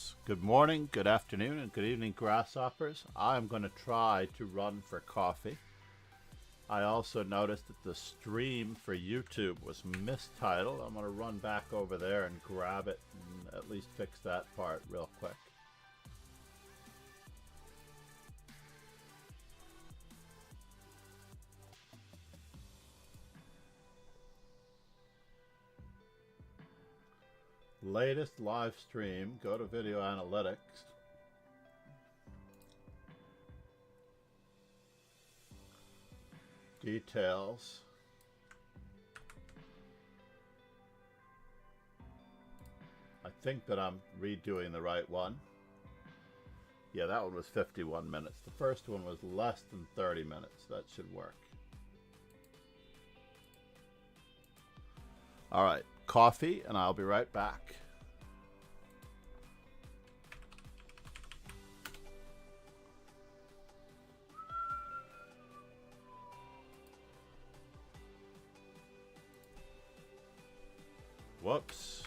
folks. Good morning, good afternoon, and good evening, grasshoppers. I'm going to try to run for coffee. I also noticed that the stream for YouTube was mistitled. I'm going to run back over there and grab it and at least fix that part real quick. Latest live stream, go to video analytics. Details. I think that I'm redoing the right one. Yeah, that one was 51 minutes. The first one was less than 30 minutes. That should work. All right, coffee, and I'll be right back. Whoops.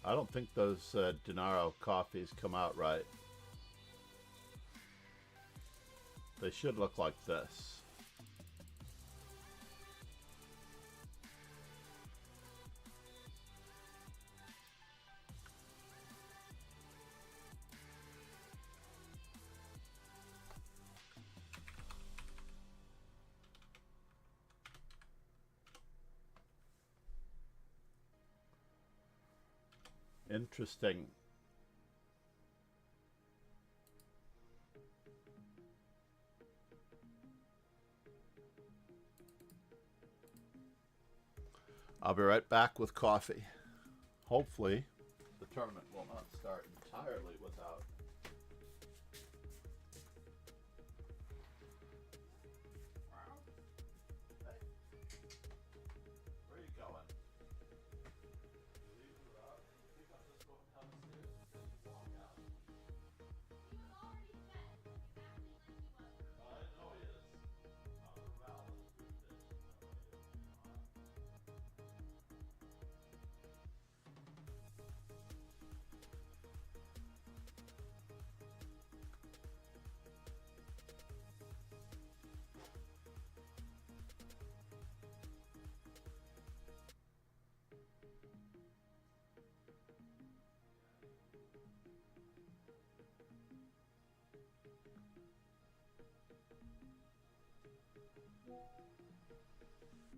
I don't think those Dinaro coffees come out right. They should look like this. Interesting. I'll be right back with coffee. Hopefully, the tournament will not start entirely without. Hey, where are you going? Leave it up. I think I'm just going downstairs and walk out. He was already fed, exactly like he was. I know he is. Corral is food dish.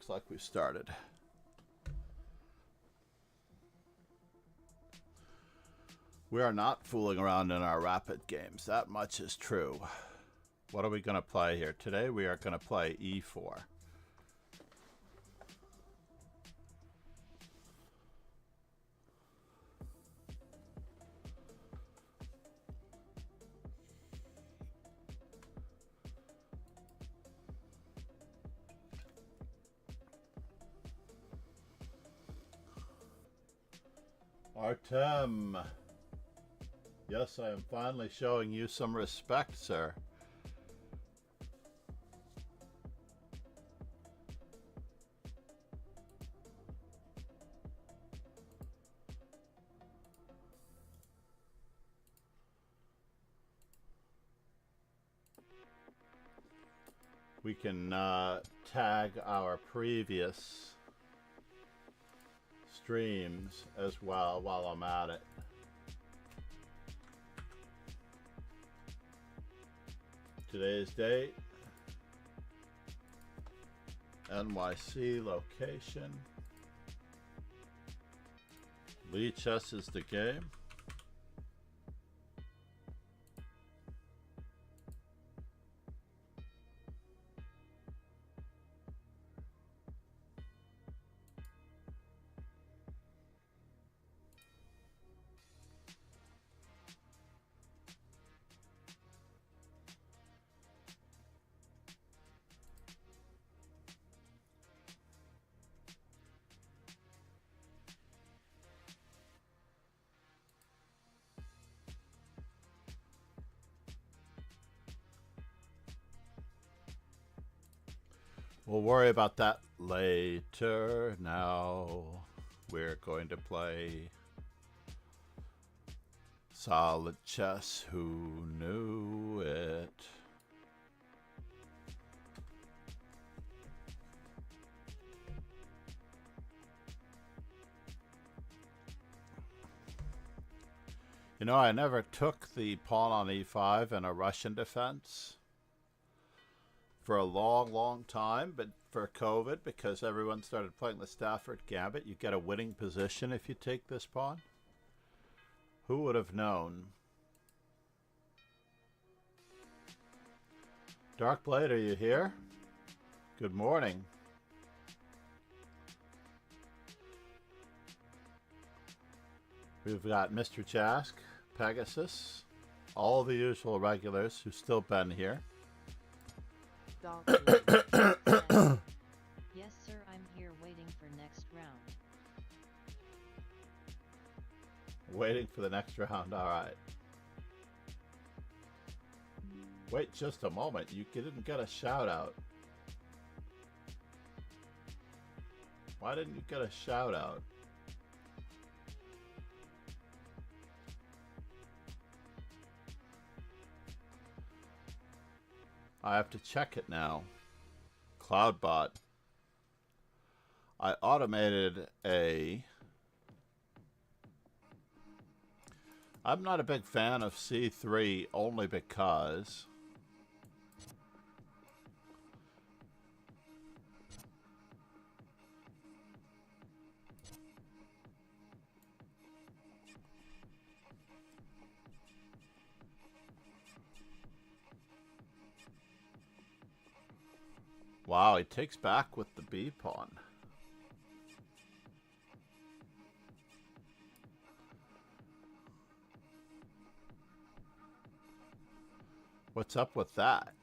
looks like we've started. We are not fooling around in our rapid games. That much is true. What are we going to play here? Today we are going to play e4. Artem. Yes, I am finally showing you some respect, sir. We can tag our previous streams as well while I'm at it. Today's date, NYC location, Lee Chess is the game. We'll worry about that later. Now we're going to play solid chess. Who knew it? You know, I never took the pawn on e5 in a Russian defense for a long time, but for COVID, because everyone started playing the Stafford Gambit, you get a winning position if you take this pawn. Who would have known? Darkblade, are you here? Good morning. We've got Mr. Jask, Pegasus, all the usual regulars who've still been here. Yes, sir, I'm here waiting for next round. Waiting for the next round, alright. Wait just a moment, you didn't get a shout out. Why didn't you get a shout out? I have to check it now. Cloudbot. I automated a... I'm not a big fan of C3 only because... Wow, he takes back with the B pawn. What's up with that?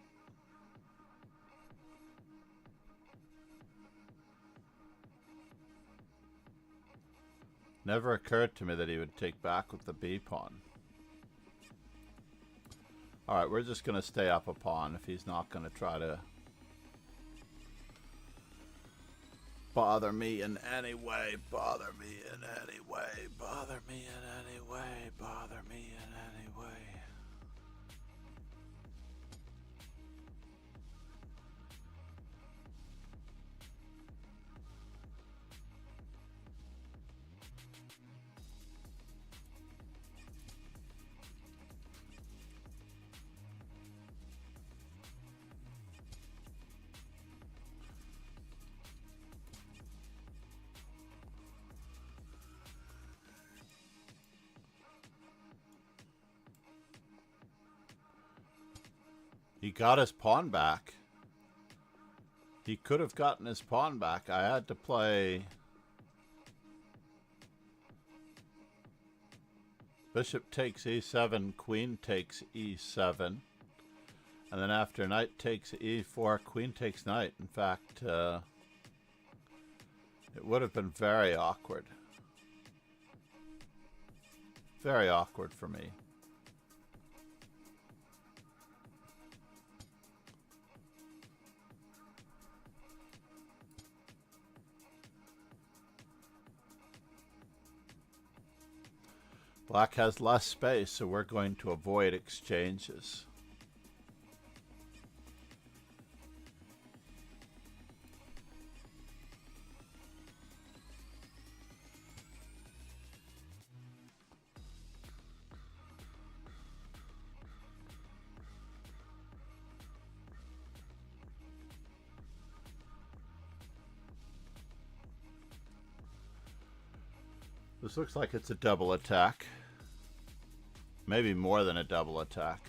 Never occurred to me that he would take back with the B pawn. Alright, we're just going to stay up a pawn if he's not going to try to bother me in any way, bother me in any way, bother me in any way, bother me in any way. He got his pawn back. He could have gotten his pawn back. I had to play bishop takes e7, queen takes e7. And then after knight takes e4, queen takes knight. In fact, it would have been very awkward. Very awkward for me. Black has less space, so we're going to avoid exchanges. This looks like it's a double attack. Maybe more than a double attack.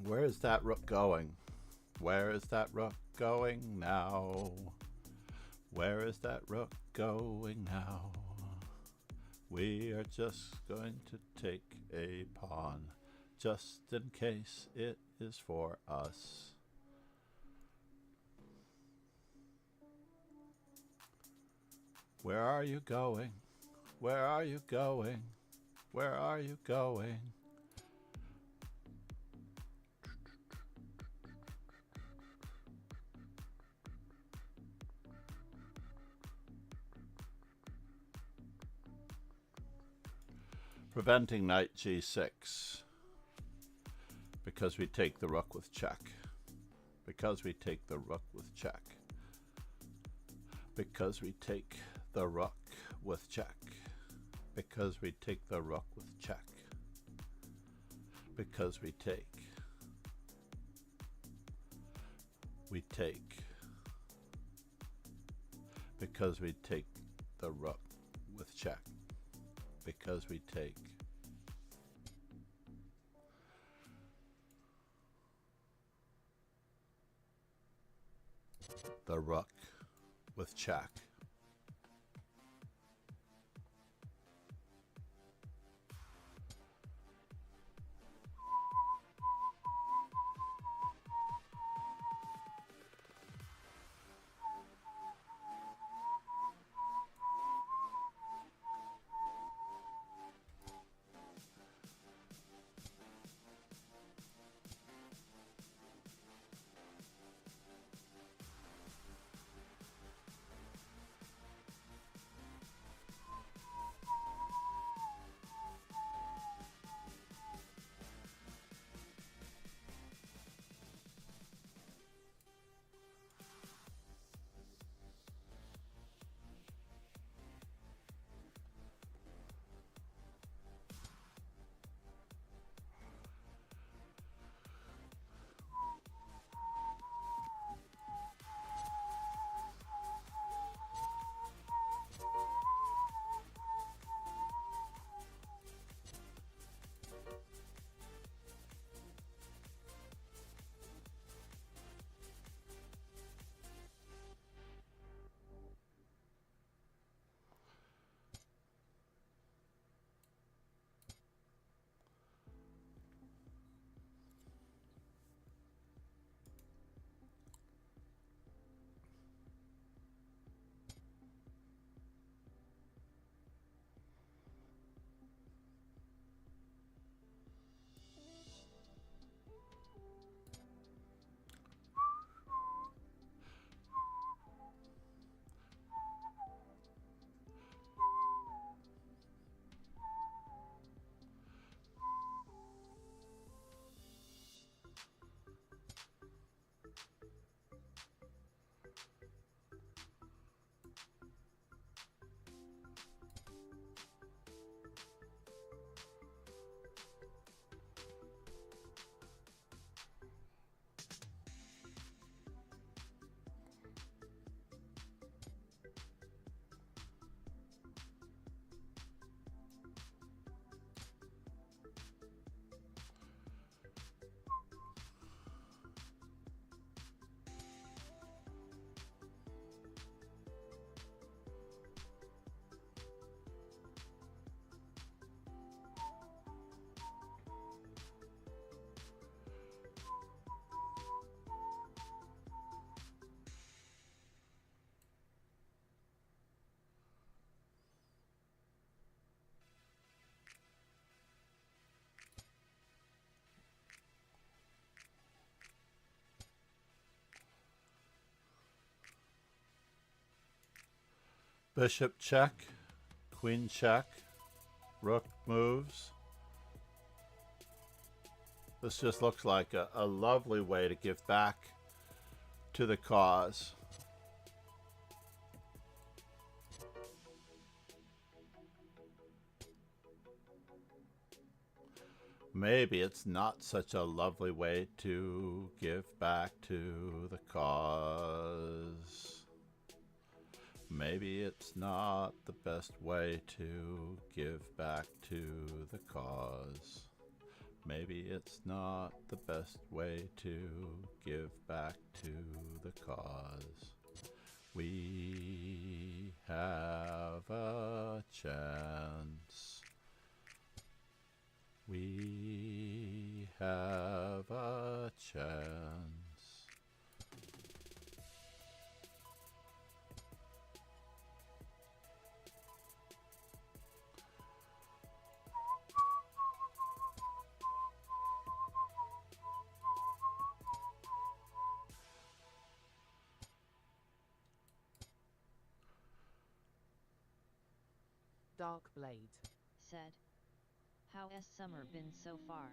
Where is that rook going? Where is that rook going now? Where is that rook going now? We are just going to take a pawn, just in case it is for us. Where are you going? Where are you going? Where are you going? Preventing knight g6 because we take the rook with check. Because we take the rook with check. Because we take the rook with check. Because we take the rook with check. Because we take. Because we take the rook with check. Because we take. The rook with check. Bishop check, queen check, rook moves. This just looks like a lovely way to give back to the cause. Maybe it's not such a lovely way to give back to the cause. Maybe it's not the best way to give back to the cause. Maybe it's not the best way to give back to the cause. We have a chance. We have a chance. Dark Blade said, how has summer been so far?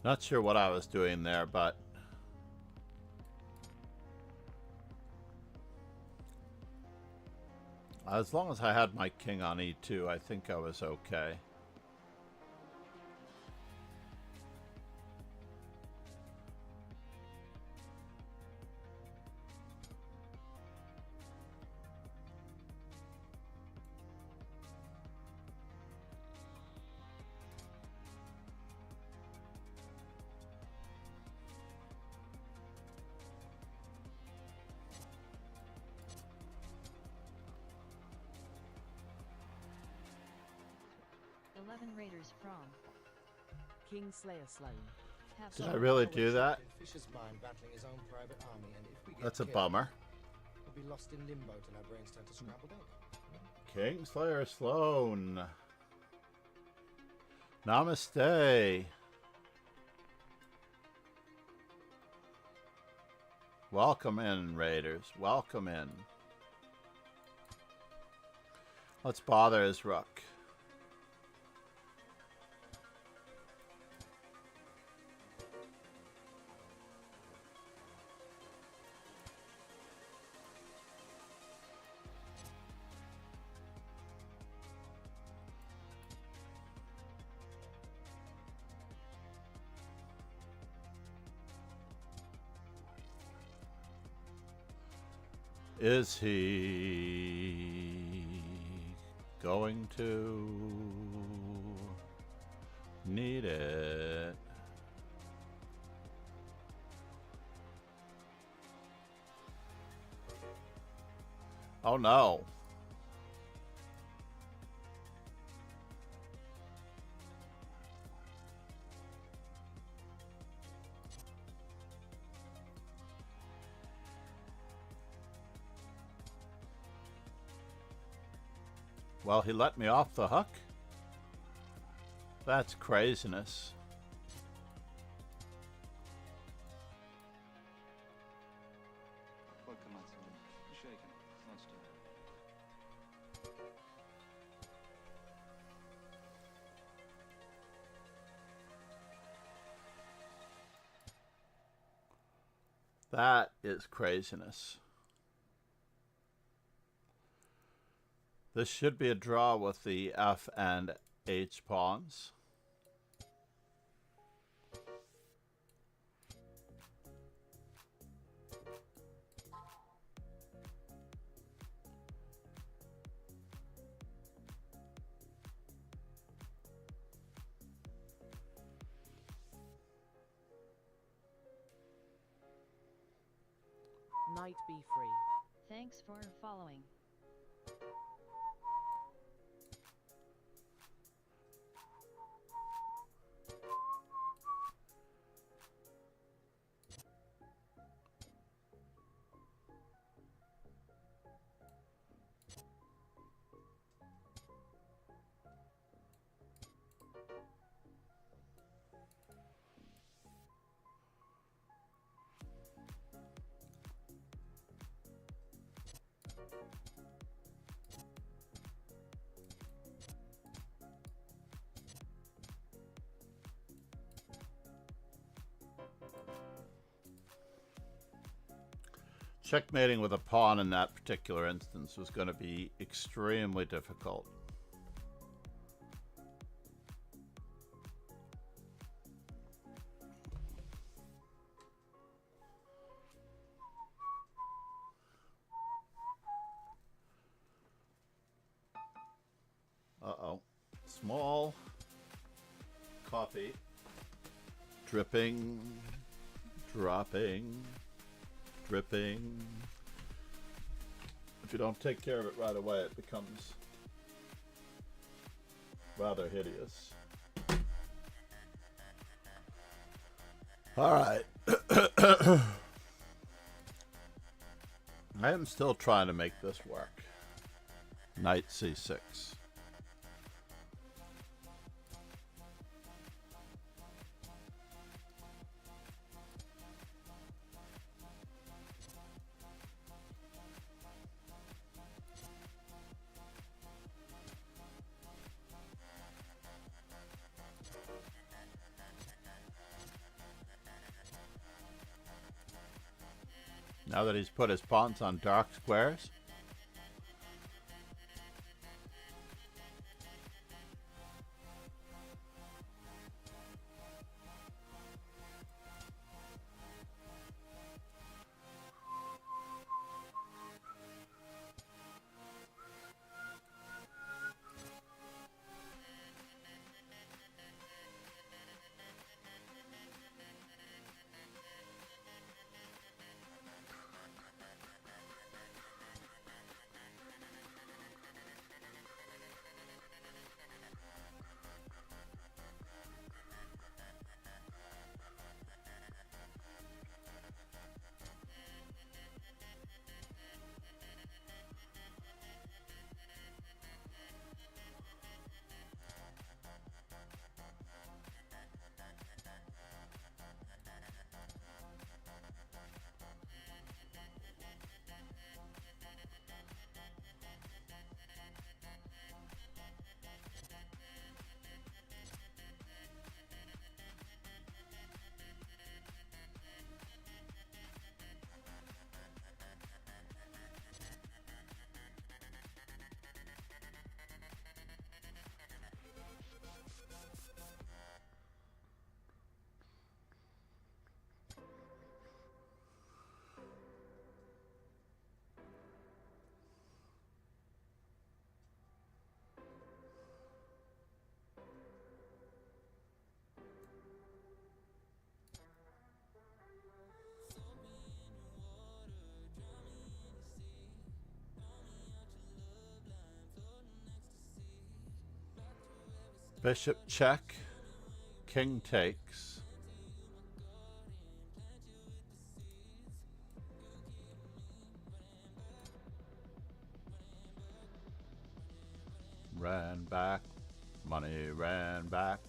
Not sure what I was doing there, but as long as I had my king on e2, I think I was okay. Raiders from Kingslayer Sloan. Did I really do that? That's a bummer. We'll be lost in limbo till our brains turn to scrambled egg. Kingslayer Sloan. Namaste. Welcome in, Raiders. Welcome in. Let's bother his rook. Is he going to need it? Oh no. Well, he let me off the hook? That's craziness. That is craziness. This should be a draw with the F and H pawns. might be free. Thanks for following. Checkmating with a pawn in that particular instance was going to be extremely difficult. Uh-oh. Small coffee. Dripping. Dropping. Dripping. If you don't take care of it right away, it becomes rather hideous. All right. I am still trying to make this work. Knight c6. Now that he's put his pawns on dark squares. Bishop check, king takes. Ran back, money ran back,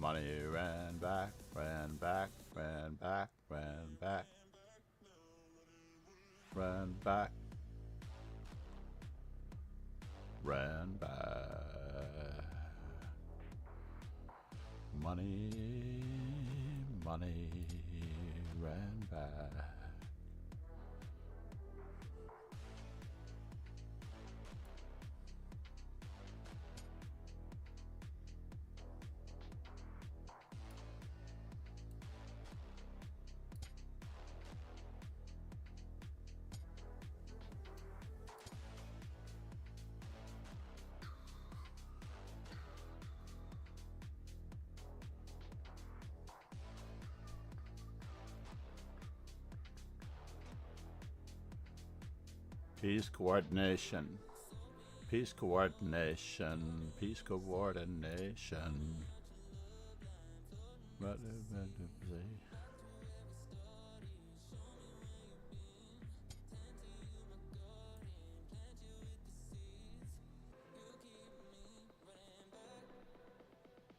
money ran back, ran back, ran back, ran back, ran back, ran back. Money, money ran back. Peace coordination. Peace coordination. Peace coordination.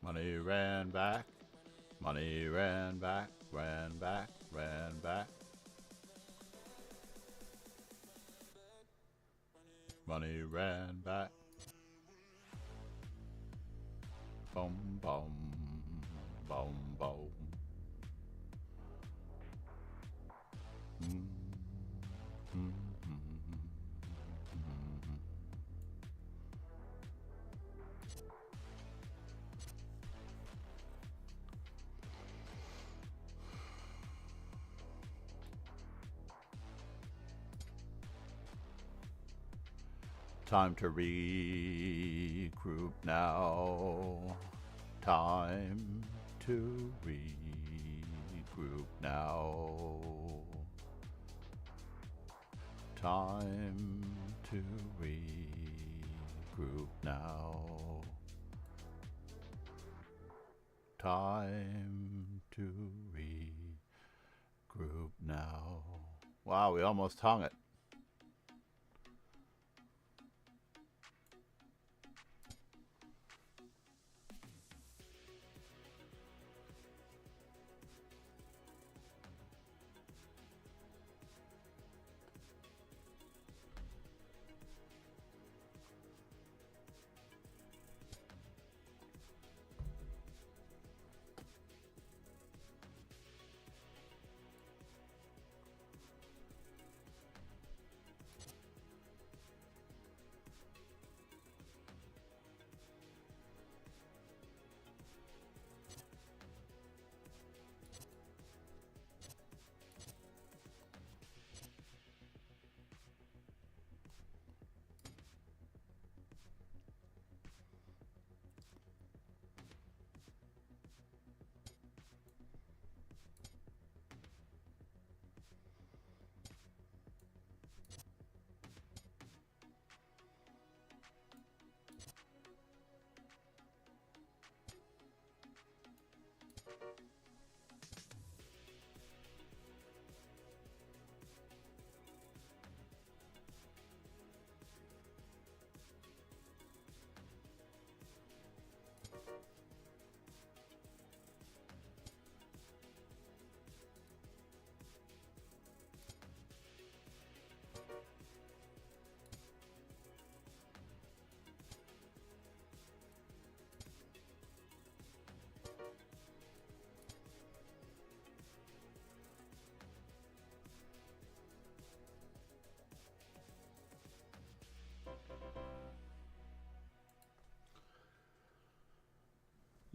Money ran back. Money ran back. Ran back. Ran back. Money ran back. Boom, boom, boom, boom. Time to regroup now. Time to regroup now. Time to regroup now. Time to regroup now. Wow, we almost hung it.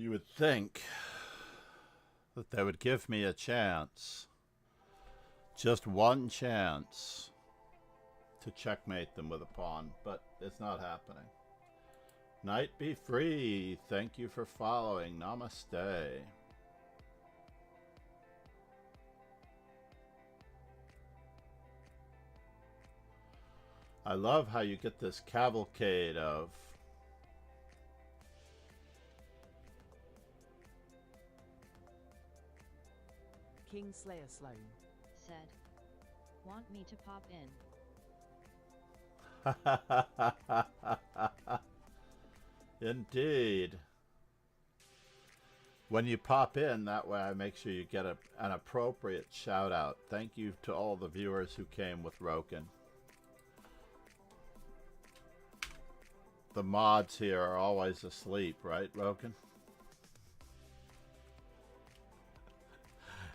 You would think that they would give me a chance, just one chance, to checkmate them with a pawn, but it's not happening. Knight be free. Thank you for following. Namaste. I love how you get this cavalcade of King Slayer Sloan said, "Want me to pop in?" Indeed. When you pop in, that way I make sure you get an appropriate shout out. Thank you to all the viewers who came with Roken. The mods here are always asleep, right, Roken?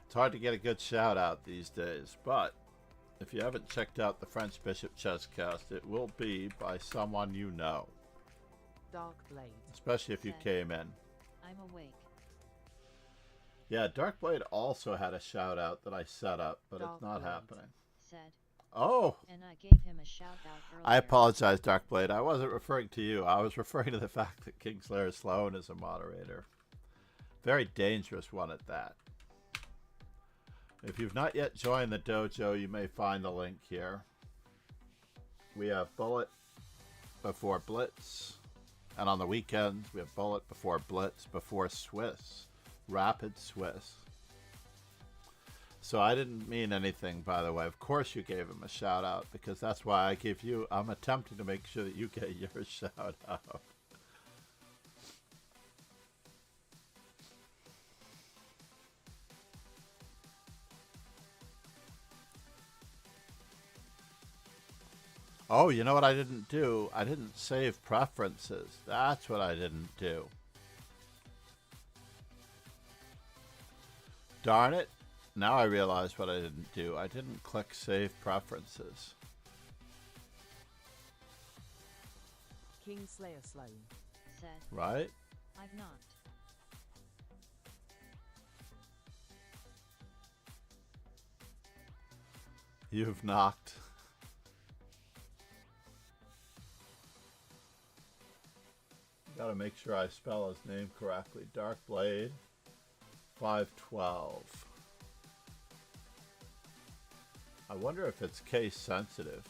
It's hard to get a good shout out these days, but if you haven't checked out the French Bishop Chesscast, it will be by someone you know. Dark Blade. Especially if you came in. I'm awake. Yeah, Darkblade also had a shout out that I set up, but Dark it's not Blade happening. Said. Oh! And I gave him a shout out earlier. I apologize, Darkblade. I wasn't referring to you. I was referring to the fact that Kingslayer Sloan is a moderator. Very dangerous one at that. If you've not yet joined the dojo, you may find the link here. we have bullet before blitz. And on the weekends, we have bullet before blitz, before Swiss. Rapid Swiss. So I didn't mean anything, by the way. Of course you gave him a shout out, because that's why I give you, I'm attempting to make sure that you get your shout out. Oh, you know what I didn't do? I didn't save preferences. That's what I didn't do. Darn it. Now I realize what I didn't do. I didn't click save preferences. Kingslayer Sloan. Said. Right? I've not. You've knocked. Gotta make sure I spell his name correctly. Darkblade 512. I wonder if it's case sensitive.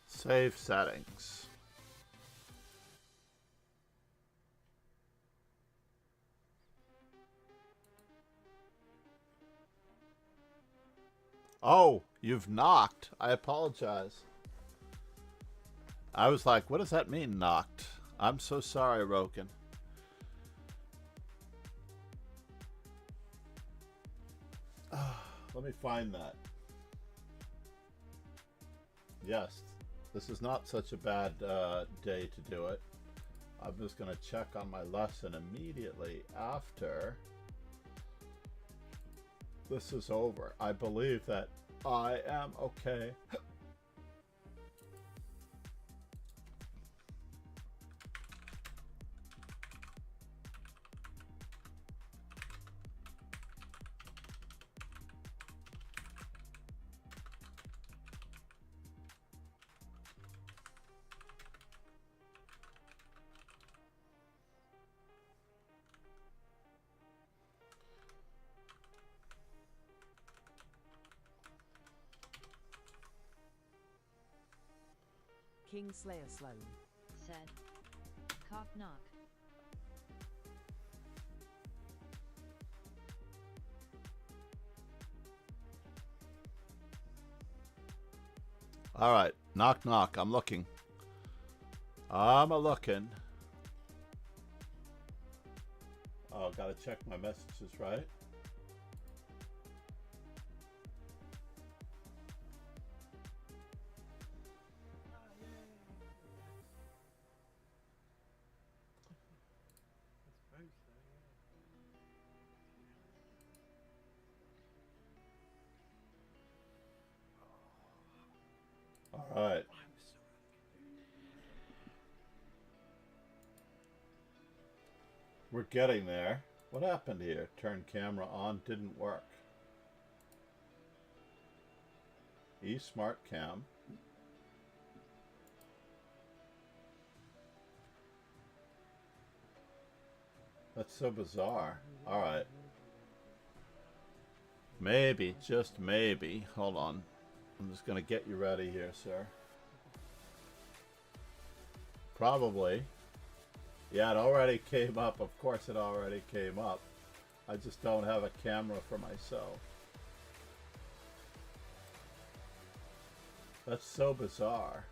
Save settings. Oh, you've knocked. I apologize. I was like, what does that mean, knocked? I'm so sorry, Roken. Let me find that. Yes, this is not such a bad day to do it. I'm just going to check on my lesson immediately after this is over. I believe that I am okay. Kingslayer Sloan. Said. Cock knock. All right, knock knock. I'm looking. I'm a looking. Oh, gotta check my messages, right? All right. We're getting there. What happened here? Turn camera on, didn't work. Smart cam. That's so bizarre. All right. Maybe, just maybe. Hold on. I'm just going to get you ready here, sir. Probably. Yeah, it already came up. Of course it already came up. I just don't have a camera for myself. That's so bizarre.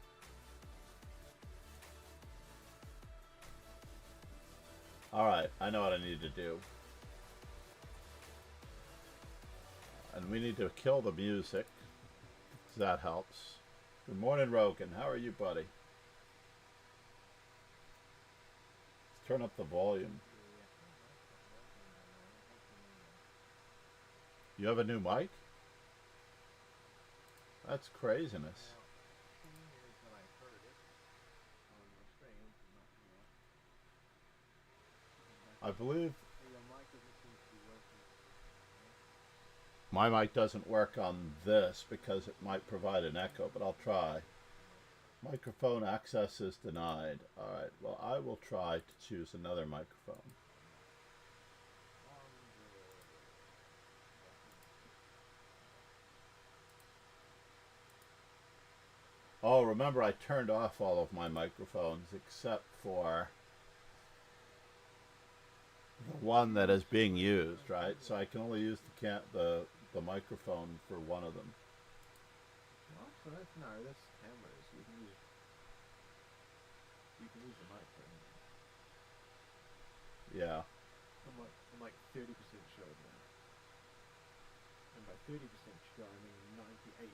Alright, I know what I need to do. And we need to kill the music. That helps. Good morning, Rogan. How are you, buddy? Let's turn up the volume. You have a new mic? That's craziness. I believe my mic doesn't work on this because it might provide an echo, but I'll try. Microphone access is denied. Alright, well, I will try to choose another microphone. Oh, remember I turned off all of my microphones except for the one that is being used, right? So I can only use the microphone for one of them. What? No, that's cameras. You can use the microphone. Yeah. I'm like 30% sure now. And by 30% sure, I mean 98%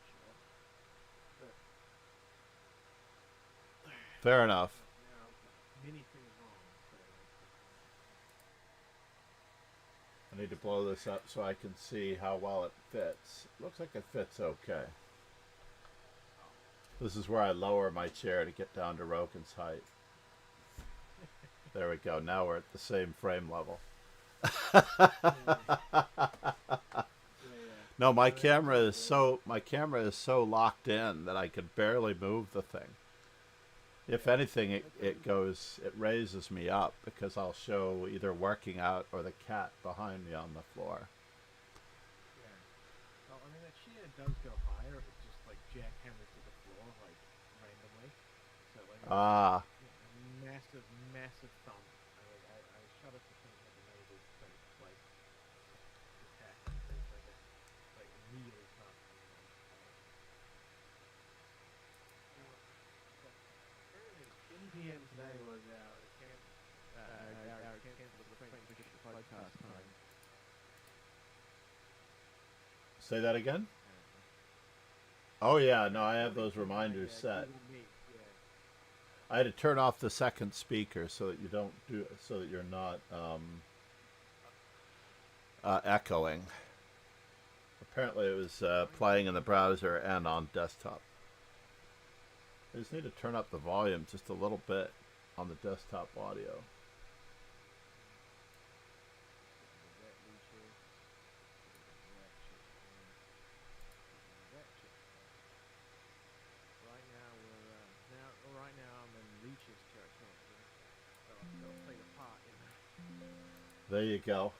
sure. But fair enough. Many things wrong. I need to blow this up so I can see how well it fits. Looks like it fits okay. This is where I lower my chair to get down to Rogan's height. There we go. Now we're at the same frame level. No, my camera is so locked in that I could barely move the thing. If anything, it raises me up because I'll show either working out or the cat behind me on the floor. Yeah. Well, I mean, that chair does go higher. It just like jackhammers to the floor like randomly. So like massive thump. I shut it to things like the neighbors like attack. It's like really tough. PM today was our podcast time. Say that again? Oh yeah, no, I have those reminders set. I had to turn off the second speaker so that you're not echoing. Apparently, it was playing in the browser and on desktop. I just need to turn up the volume just a little bit on the desktop audio. Right now I'm in Leech's territory, so I've got to play the part, you know. There you go.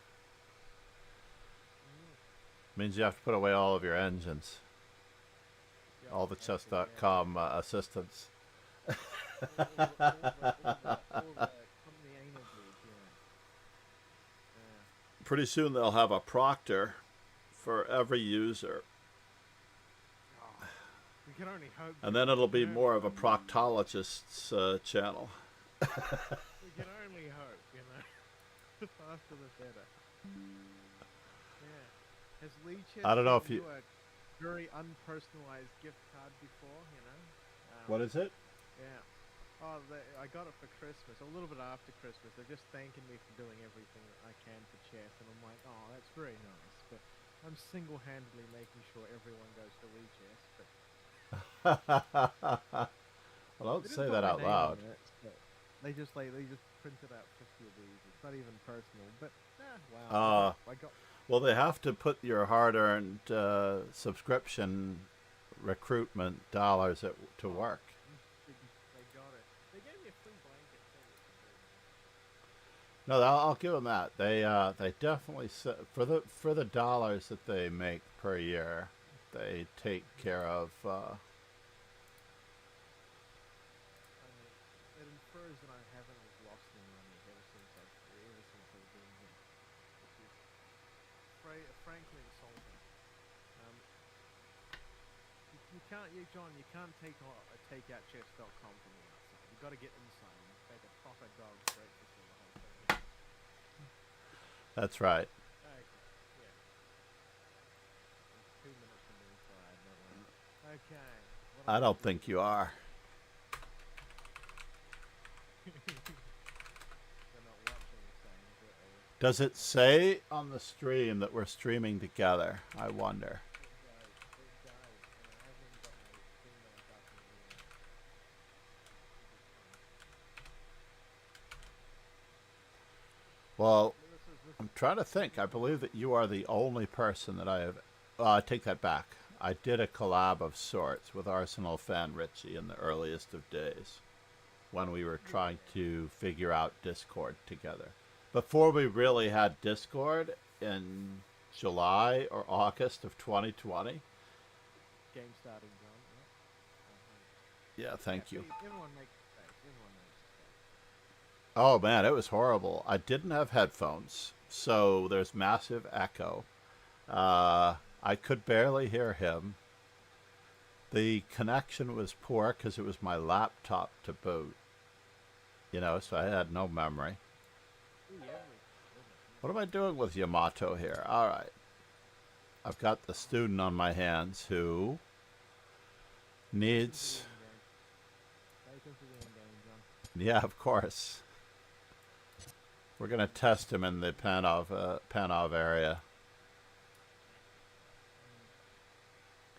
Means you have to put away all of your engines. All the chess.com assistants. Pretty soon they'll have a proctor for every user. We can only hope. And then it'll be more of a proctologist's channel. We can only hope, you know. The faster the better. Yeah. Has Lee I don't know if you... a very unpersonalized gift card before, you know? What is it? Yeah. Oh, I got it for Christmas, a little bit after Christmas. They're just thanking me for doing everything that I can for chess, and I'm like, oh, that's very nice. But I'm single-handedly making sure everyone goes to Lee Chess. But well, don't say that out loud. They just printed out 50 of these. It's not even personal, but wow. Well, they have to put your hard-earned subscription recruitment dollars to work. They got it. They gave me a free blanket too. No, I'll give them that. They definitely for the dollars that they make per year, they take care of. It infers that I haven't lost any money ever since I've been here. Which is frankly insulting. John, you can't take out chess.com from the outside. You've got to get inside and make a proper dog's breakfast of the whole thing. That's right. Okay, yeah. 2 minutes from the inside, don't worry. Okay. I don't think you are. They're not watching the same, but Does it say on the stream that we're streaming together? I wonder. it does, and I haven't even got my finger button here. Well, I'm trying to think. I believe that you are the only person that I have... I take that back. I did a collab of sorts with Arsenal fan Richie in the earliest of days when we were trying to figure out Discord together. Before we really had Discord in July or August of 2020. Game starting, John. Yeah, thank you. Everyone makes mistakes. Everyone makes mistakes. Oh man, it was horrible. I didn't have headphones, so there's massive echo. I could barely hear him. The connection was poor because it was my laptop to boot. You know, so I had no memory. What am I doing with Yamato here? Alright. I've got the student on my hands who needs... Yeah, of course. We're going to test him in the Panov area.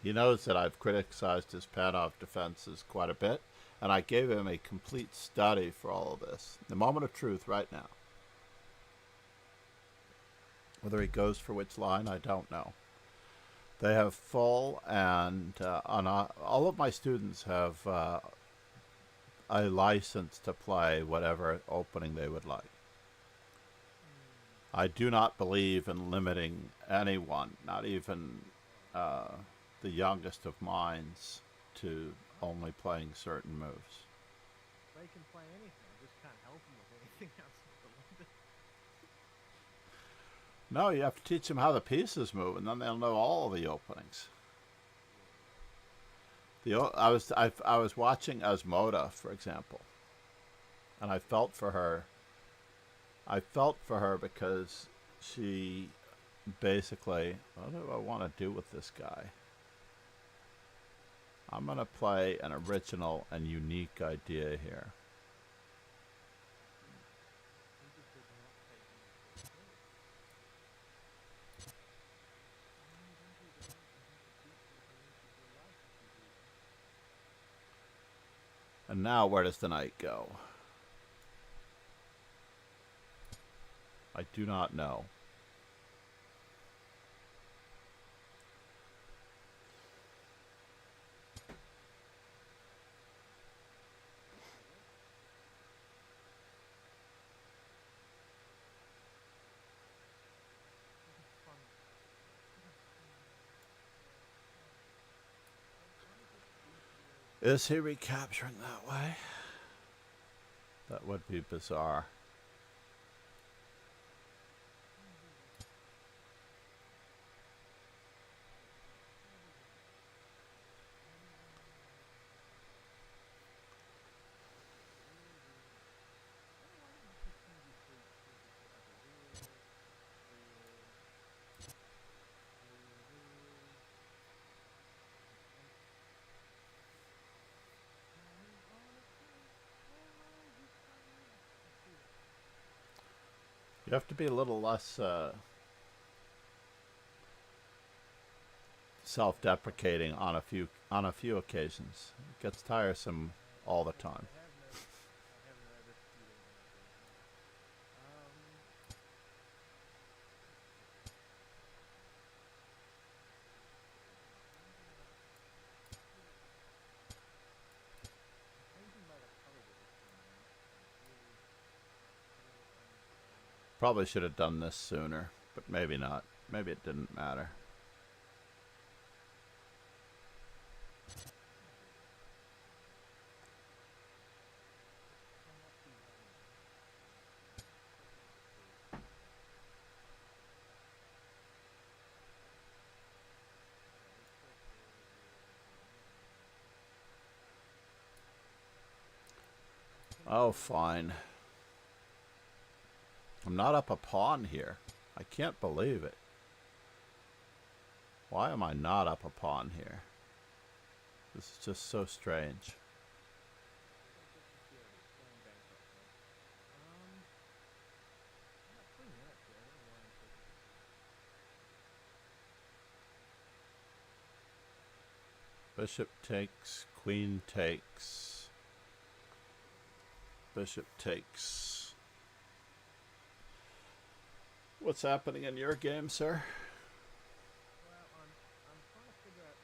He knows that I've criticized his Panov defenses quite a bit, and I gave him a complete study for all of this. The moment of truth right now. Whether he goes for which line, I don't know. They have full, and all of my students have a license to play whatever opening they would like. I do not believe in limiting anyone, not even the youngest of minds, to only playing certain moves. They can play anything. I just can't help them with anything outside the limit. No, you have to teach them how the pieces move, and then they'll know all the openings. I was watching Asmoda, for example, and I felt for her. I felt for her because she basically, what do I want to do with this guy? I'm going to play an original and unique idea here. And now where does the knight go? I do not know. Is he recapturing that way? That would be bizarre. You have to be a little less self-deprecating on a few occasions. It gets tiresome all the time. Probably should have done this sooner, but maybe not. Maybe it didn't matter. Oh, fine. I'm not up a pawn here. I can't believe it. Why am I not up a pawn here? This is just so strange. Bishop takes, queen takes. Bishop takes. What's happening in your game, sir? Well, I'm trying to figure out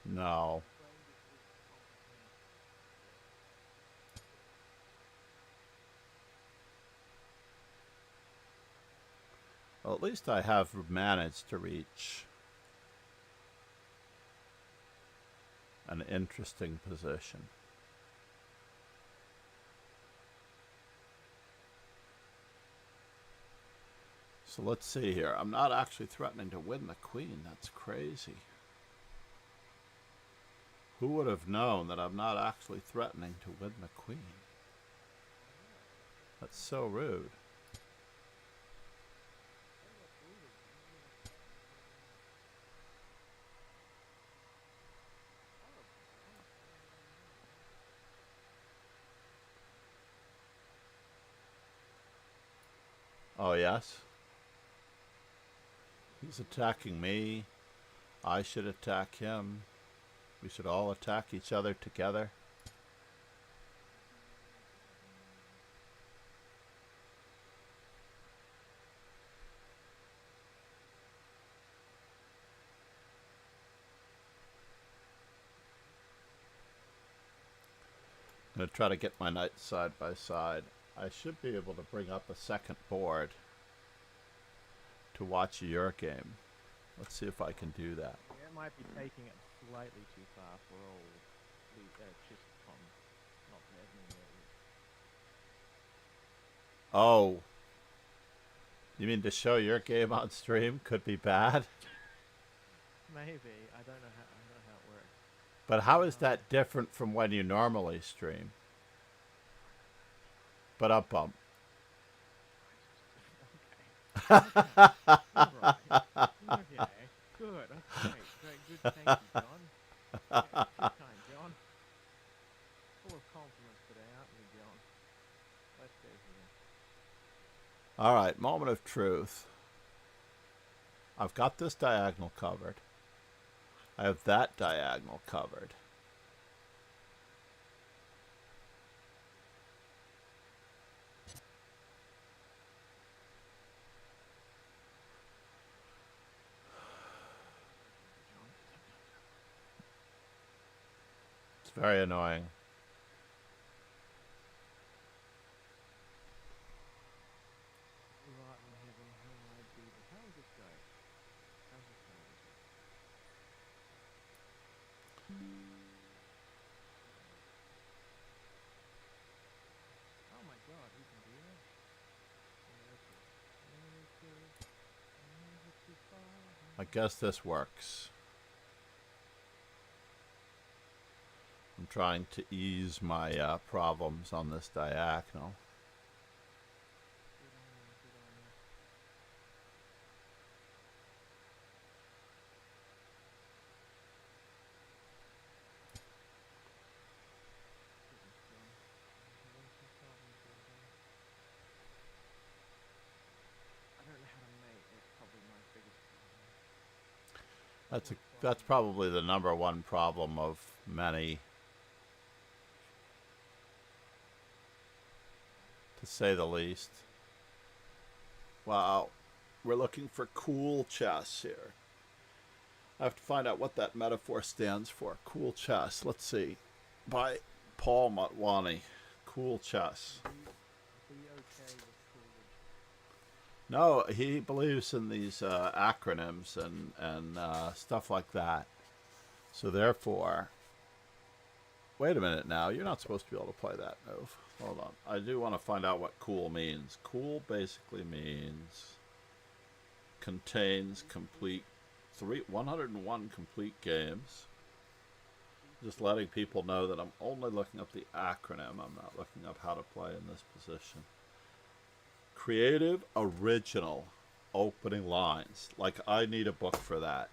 No. Well, at least I have managed to reach an interesting position. So let's see here. I'm not actually threatening to win the queen. That's crazy. Who would have known that I'm not actually threatening to win the queen? That's so rude. Oh, yes? He's attacking me. I should attack him. We should all attack each other together. I'm going to try to get my knights side by side. I should be able to bring up a second board to watch your game. Let's see if I can do that. Yeah, it might be taking it slightly too far for all the Chiscom not letting it. Oh. You mean to show your game on stream could be bad? Maybe. I don't know how it works. But how is that different from when you normally stream? But up bump. Okay. Right. Okay. Good. Okay. Great. Good. Thank you, John. Yeah, too kind, John. Full of compliments today, aren't we, John? Let's go here. All right. Moment of truth. I've got this diagonal covered. I have that diagonal covered. It's very annoying. I guess this works. I'm trying to ease my problems on this diagonal. That's probably the #1 problem of many, to say the least. Wow, we're looking for cool chess here. I have to find out what that metaphor stands for. Cool chess. Let's see. By Paul Motwani. Cool chess. No, he believes in these acronyms and stuff like that. So therefore, wait a minute now. You're not supposed to be able to play that move. Hold on. I do want to find out what cool means. Cool basically means contains complete 101 complete games. Just letting people know that I'm only looking up the acronym. I'm not looking up how to play in this position. Creative, original, opening lines. Like, I need a book for that.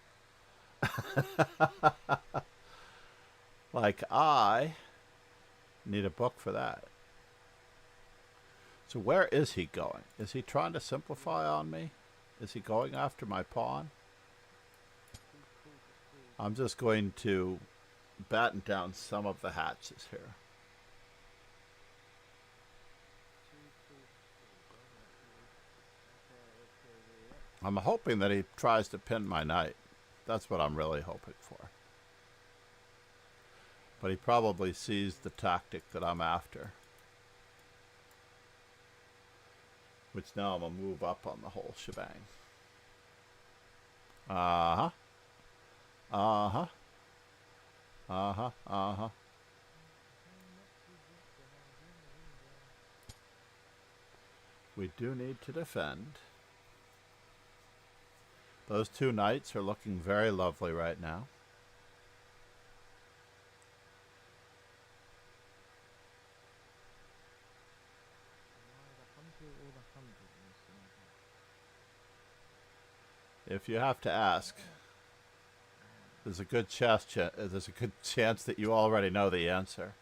Like, I need a book for that. So where is he going? Is he trying to simplify on me? Is he going after my pawn? I'm just going to batten down some of the hatches here. I'm hoping that he tries to pin my knight. That's what I'm really hoping for. But he probably sees the tactic that I'm after. Which now I'm going to move up on the whole shebang. Uh-huh. Uh-huh. Uh-huh. Uh-huh. We do need to defend. Those two knights are looking very lovely right now. If you have to ask, there's a good chance that you already know the answer.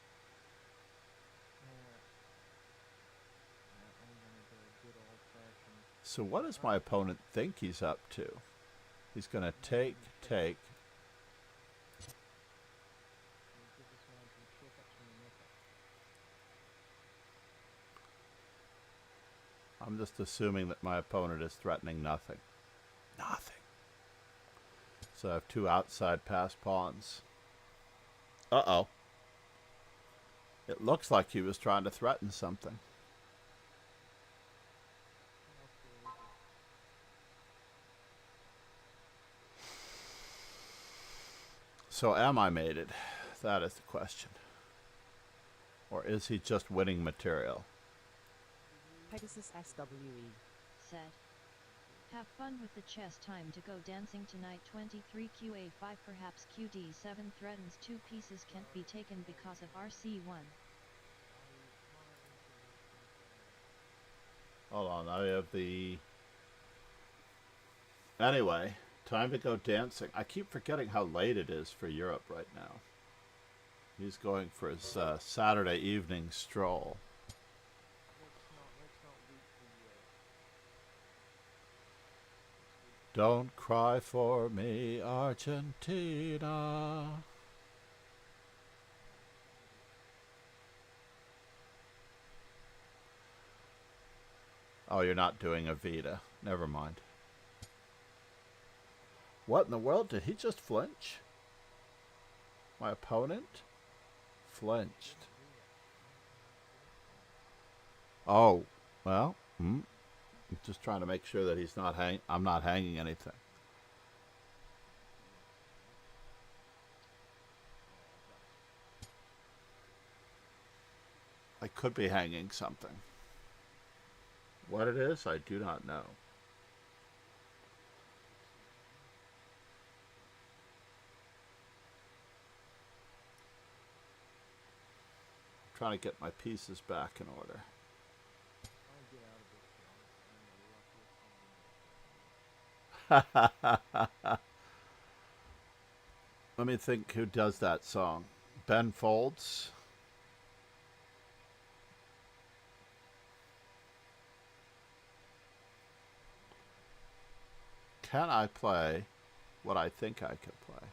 So what does my opponent think he's up to? He's going to take. I'm just assuming that my opponent is threatening nothing. Nothing. So I have two outside pass pawns. Uh-oh. It looks like he was trying to threaten something. So am I mated? That is the question. Or is he just winning material? Pegasus SWE said. Have fun with the chess. Time to go dancing tonight. 23 QA5 perhaps QD7 threatens 2 pieces can't be taken because of RC1. Hold on, I have the... Anyway, time to go dancing. I keep forgetting how late it is for Europe right now. He's going for his Saturday evening stroll. Don't cry for me, Argentina. Oh, you're not doing a Vita. Never mind. What in the world? Did he just flinch? My opponent flinched. Oh, well, I'm just trying to make sure that he's not I'm not hanging anything. I could be hanging something. What it is, I do not know. I'm trying to get my pieces back in order. Let me think who does that song. Ben Folds. Can I play what I think I could play?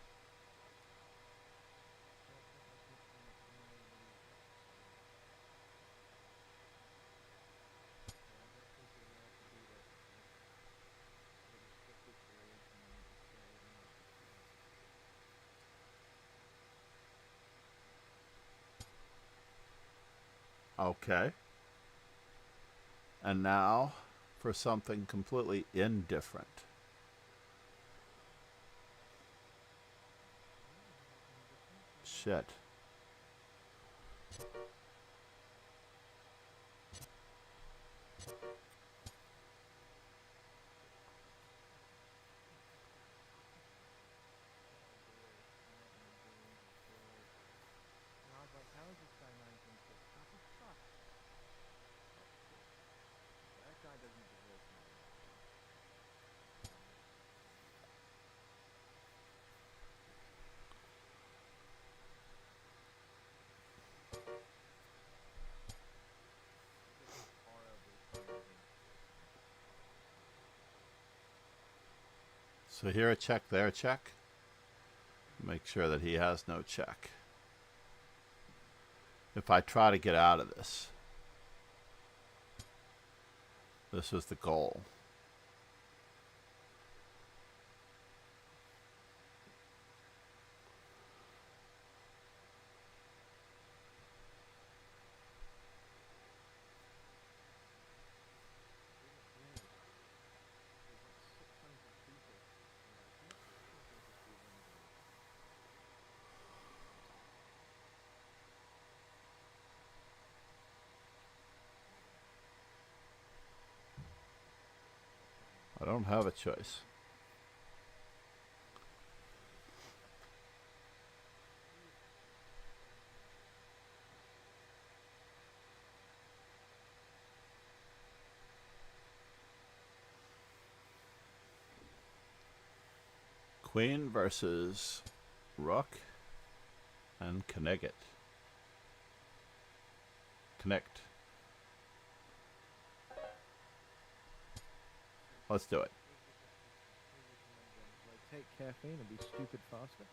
Okay. And now for something completely indifferent. Shit. So here a check, there a check. Make sure that he has no check. If I try to get out of this, this is the goal. I don't have a choice. Queen versus Rook and Connect. Let's do it. Take caffeine and be stupid faster.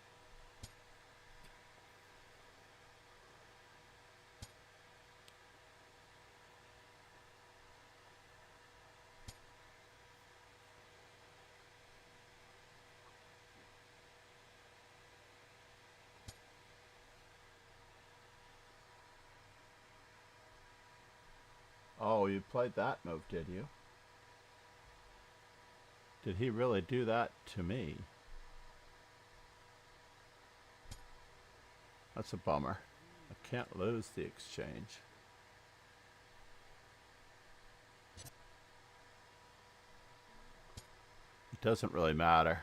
Oh, you played that move, did you? Did he really do that to me? That's a bummer. I can't lose the exchange. It doesn't really matter,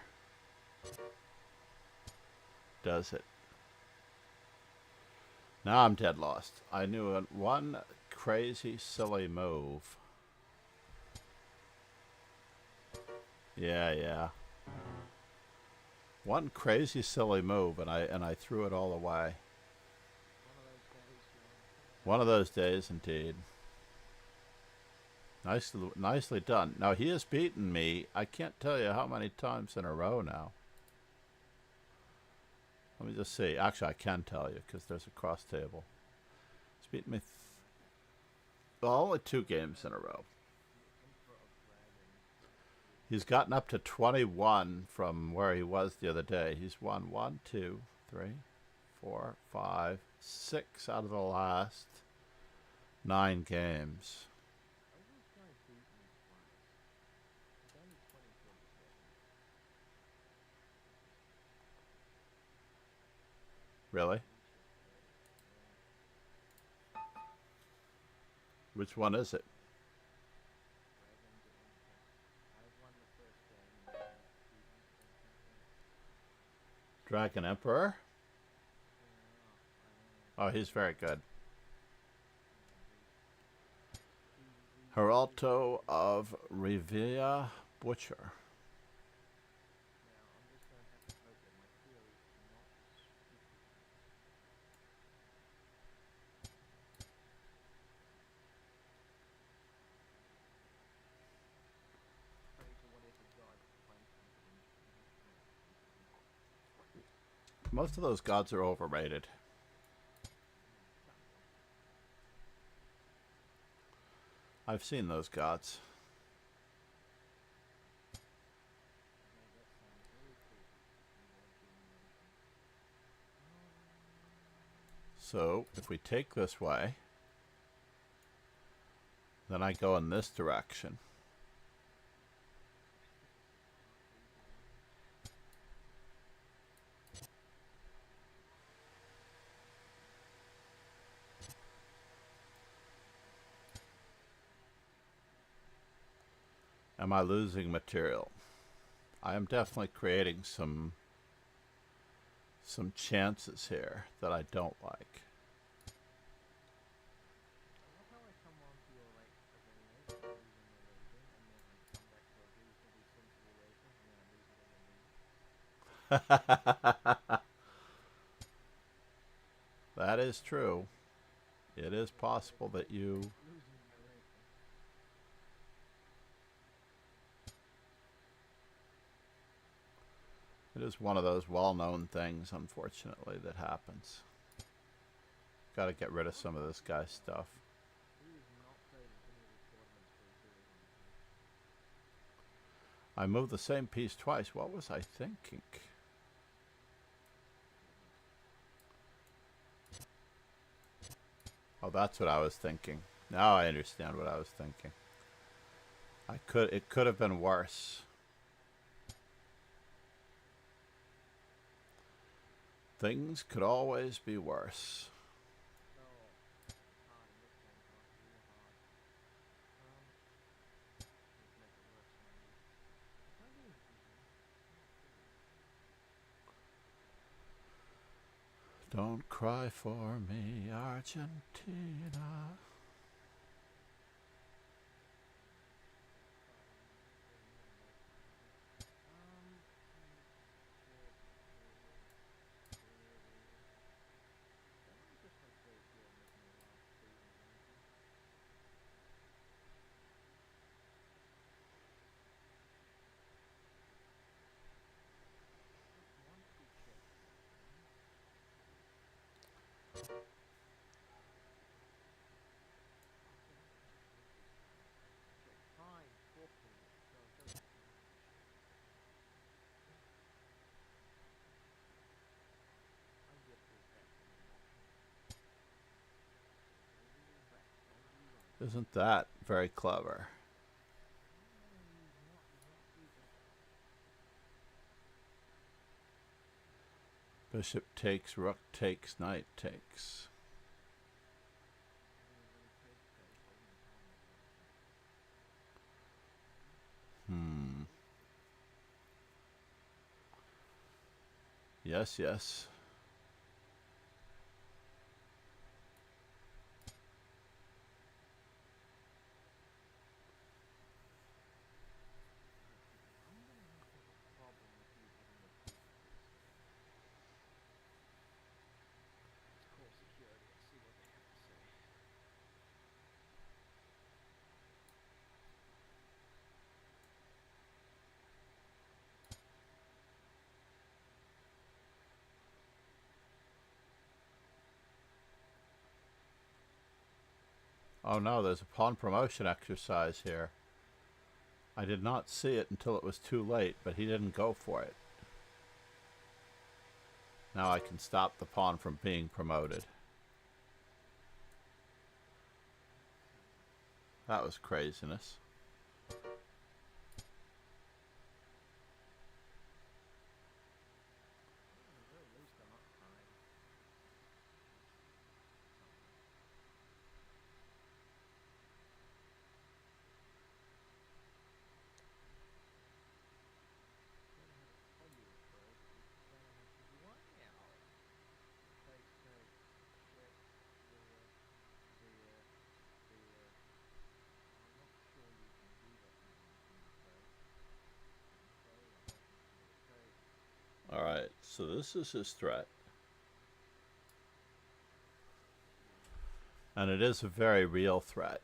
does it? Now I'm dead lost. I knew one crazy, silly move. Yeah. One crazy, silly move, and I threw it all away. One of those days, indeed. Nicely done. Now, he has beaten me, I can't tell you how many times in a row now. Let me just see. Actually, I can tell you, because there's a cross table. He's beaten me only 2 games in a row. He's gotten up to 21 from where he was the other day. He's won 1, 2, 3, 4, 5, 6 out of the last 9 games. Really? Which one is it? Dragon Emperor? Oh, he's very good. Geralto of Rivia Butcher. Most of those gods are overrated. I've seen those gods. So, if we take this way, then I go in this direction. Am I losing material? I am definitely creating some chances here that I don't like. That is true. It is possible that you... It is one of those well-known things, unfortunately, that happens. Got to get rid of some of this guy's stuff. I moved the same piece twice. What was I thinking? Oh, that's what I was thinking. Now I understand what I was thinking. It could have been worse. Things could always be worse. Don't cry for me, Argentina. Isn't that very clever? Bishop takes, rook takes, knight takes. Yes, yes. Oh no, there's a pawn promotion exercise here. I did not see it until it was too late, but he didn't go for it. Now I can stop the pawn from being promoted. That was craziness. Alright, so this is his threat. And it is a very real threat.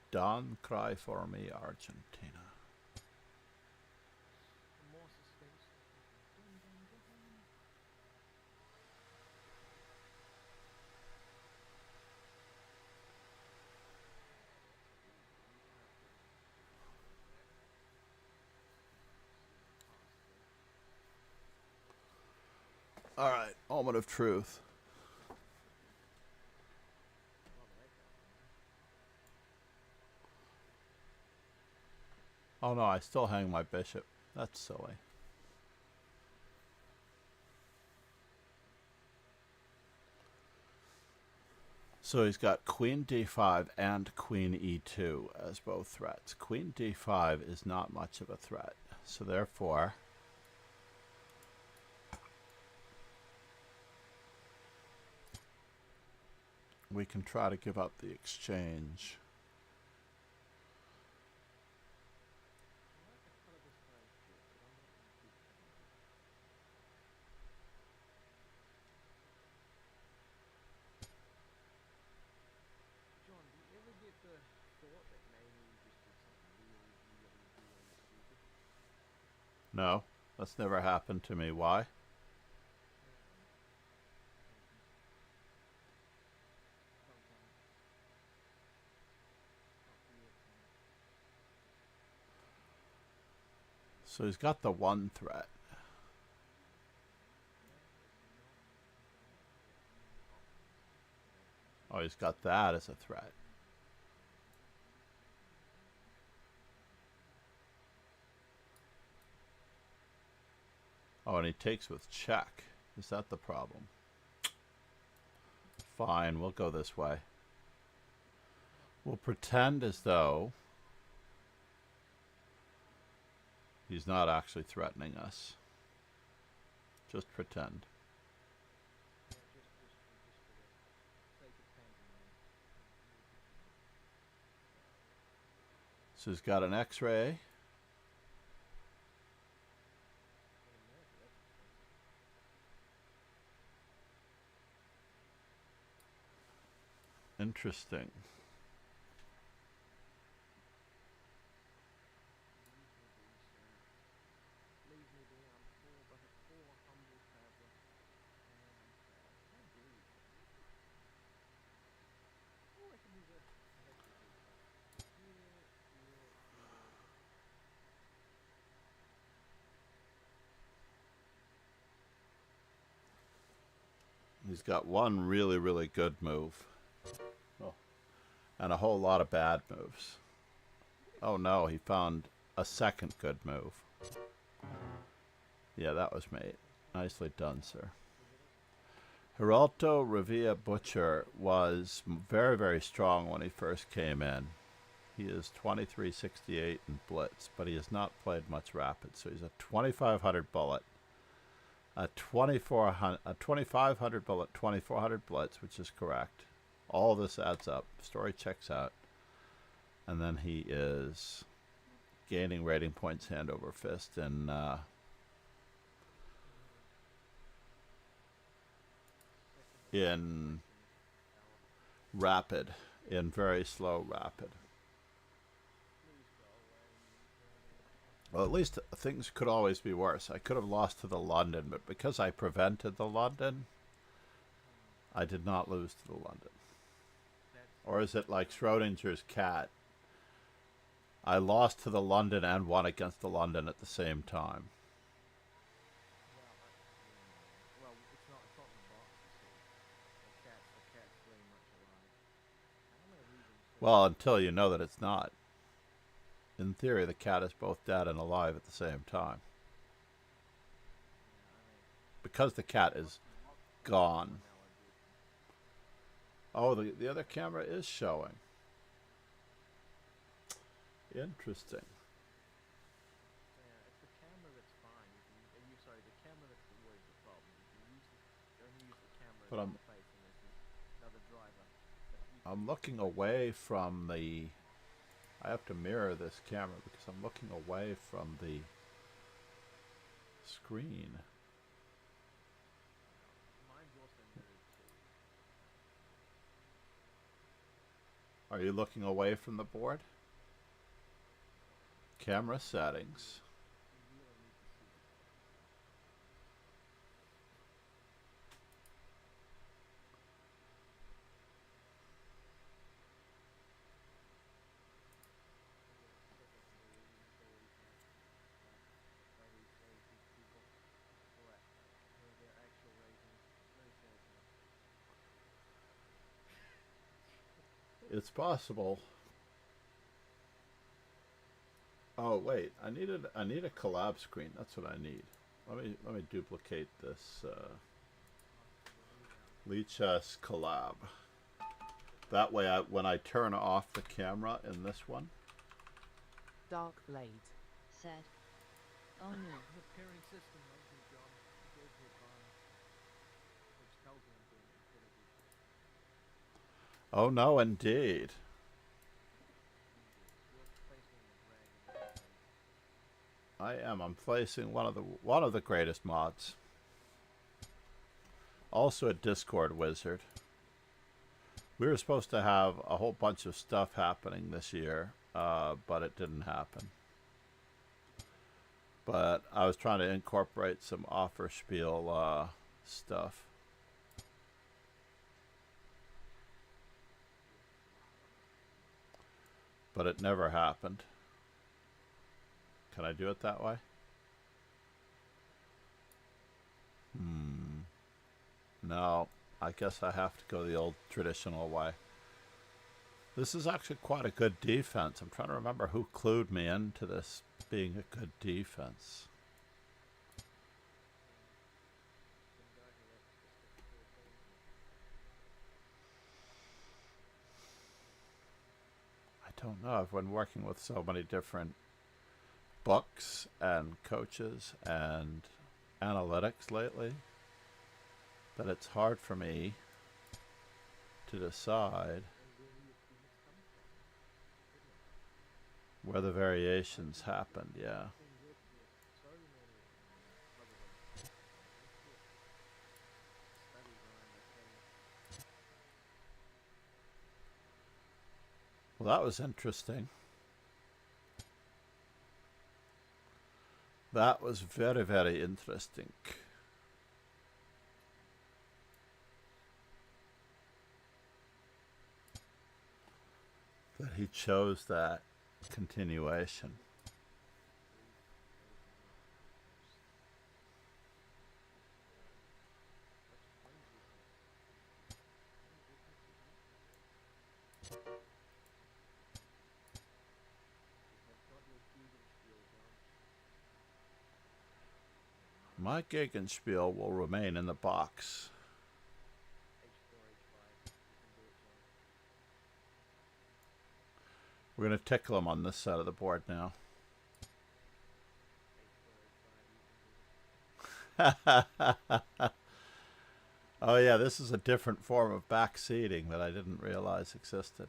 Don't cry for me, Argentina. Alright, moment of truth. Oh no, I still hang my bishop. That's silly. So he's got queen d5 and queen e2 as both threats. Queen d5 is not much of a threat. So therefore, we can try to give up the exchange. No, that's never happened to me. Why? So he's got the one threat. Oh, he's got that as a threat. Oh, and he takes with check. Is that the problem? Fine, we'll go this way. We'll pretend as though he's not actually threatening us. Just pretend. So he's got an X-ray. Interesting. He's got one really, really good move. Oh. And a whole lot of bad moves. Oh no, he found a second good move. Yeah, that was mate. Nicely done, sir. Geraldo Revilla Butcher was very, very strong when he first came in. He is 2368 in Blitz, but he has not played much Rapid, so he's a 2500 bullet. A 2500 bullet, 2400 Blitz, which is correct. All this adds up. Story checks out. And then he is gaining rating points hand over fist in Rapid, in very slow Rapid. Well, at least things could always be worse. I could have lost to the London, but because I prevented the London, I did not lose to the London. Or is it like Schrodinger's cat? I lost to the London and won against the London at the same time. Well, it's not the box, you see. The cat's very much alive. I don't know who's Well, until you know that it's not. In theory, the cat is both dead and alive at the same time. Because the cat is gone. Oh, the other camera is showing. Interesting. Yeah, it's the camera that's fine. Sorry, the camera that's always the problem. You only use the camera But I'm facing another driver. I'm looking away from the... I have to mirror this camera because I'm looking away from the screen. Mine's also mirrored too. Are you looking away from the board? Camera settings. It's possible. Oh wait, I need a collab screen. That's what I need. Let me duplicate this Lichess collab. That way, when I turn off the camera in this one. Dark Blade said. Oh no. The pairing system loves his job. He goes to a barn, which tells him I'm doing incredibly. Oh no, indeed. I am. I'm placing one of the greatest mods. Also a Discord wizard. We were supposed to have a whole bunch of stuff happening this year, but it didn't happen. But I was trying to incorporate some offer spiel stuff. But it never happened. Can I do it that way? No, I guess I have to go the old traditional way. This is actually quite a good defense. I'm trying to remember who clued me into this being a good defense. don't know. I've been working with so many different books and coaches and analytics lately that it's hard for me to decide where the variations happened. Yeah. Well, that was interesting. That was very, very interesting. That he chose that continuation. My Gegenspiel will remain in the box. We're going to tickle him on this side of the board now. Oh yeah, this is a different form of backseating that I didn't realize existed.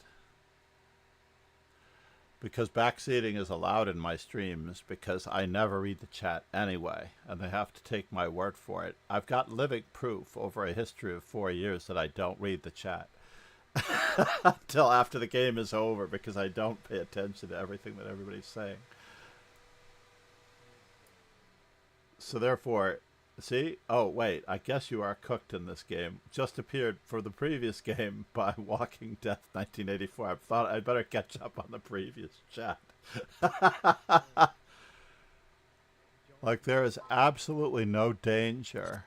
Because backseating is allowed in my streams because I never read the chat anyway, and they have to take my word for it. I've got living proof over a history of 4 years that I don't read the chat until after the game is over because I don't pay attention to everything that everybody's saying. So therefore, see? Oh, wait, I guess you are cooked in this game. Just appeared for the previous game by Walking Death 1984. I thought I'd better catch up on the previous chat. Like, there is absolutely no danger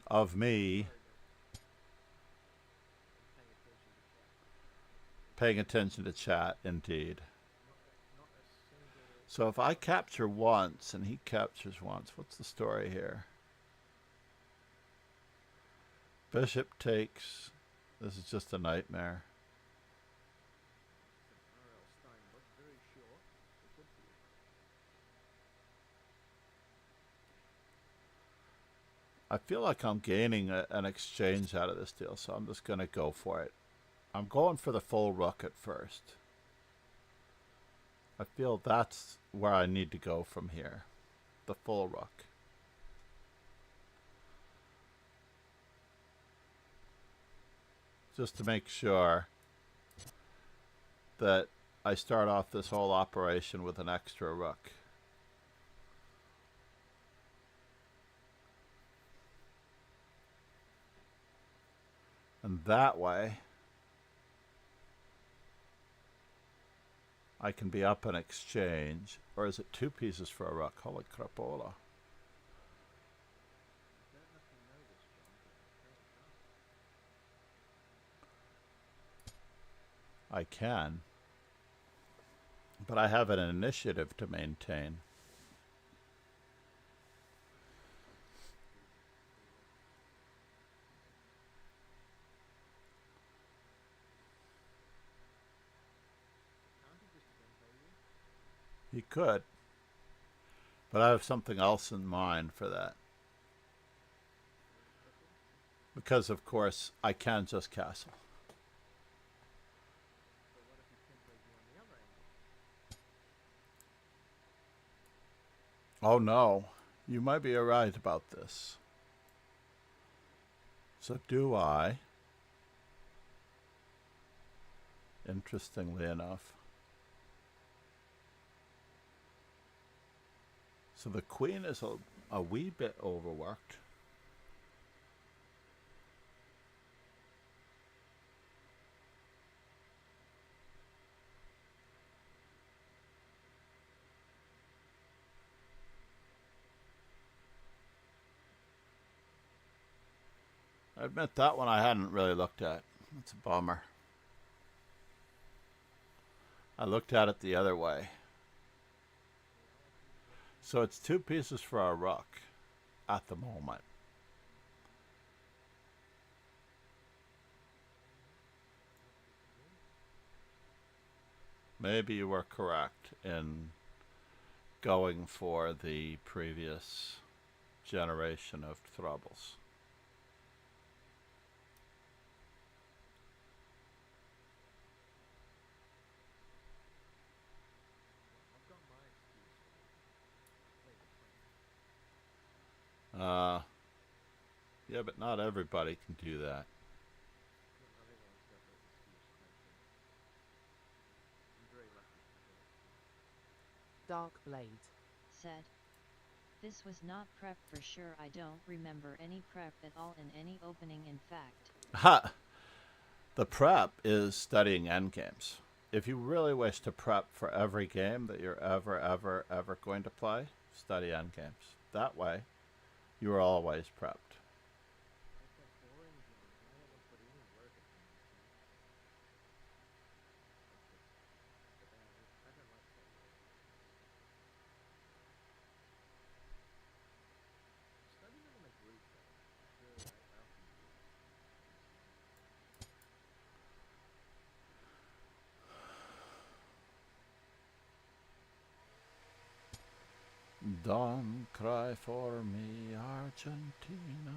of me paying attention to chat, indeed. So if I capture once and he captures once, what's the story here? Bishop takes. This is just a nightmare. I feel like I'm gaining an exchange out of this deal, so I'm just going to go for it. I'm going for the full rook at first. I feel that's where I need to go from here. The full rook. Just to make sure that I start off this whole operation with an extra rook. And that way I can be up an exchange. Or is it 2 pieces for a rook? Holy crapola. I can. But I have an initiative to maintain. He could. But I have something else in mind for that. Because, of course, I can just castle. Oh no, you might be right about this. So do I. Interestingly enough. So the queen is a wee bit overworked. I admit that one I hadn't really looked at. That's a bummer. I looked at it the other way. So it's 2 pieces for a rook at the moment. Maybe you were correct in going for the previous generation of troubles. Yeah, but not everybody can do that. Dark Blade said. This was not prep for sure. I don't remember any prep at all in any opening, in fact. Ha! The prep is studying endgames. If you really wish to prep for every game that you're ever going to play, study endgames. That way, you are always prepped. Don't cry for me, Argentina.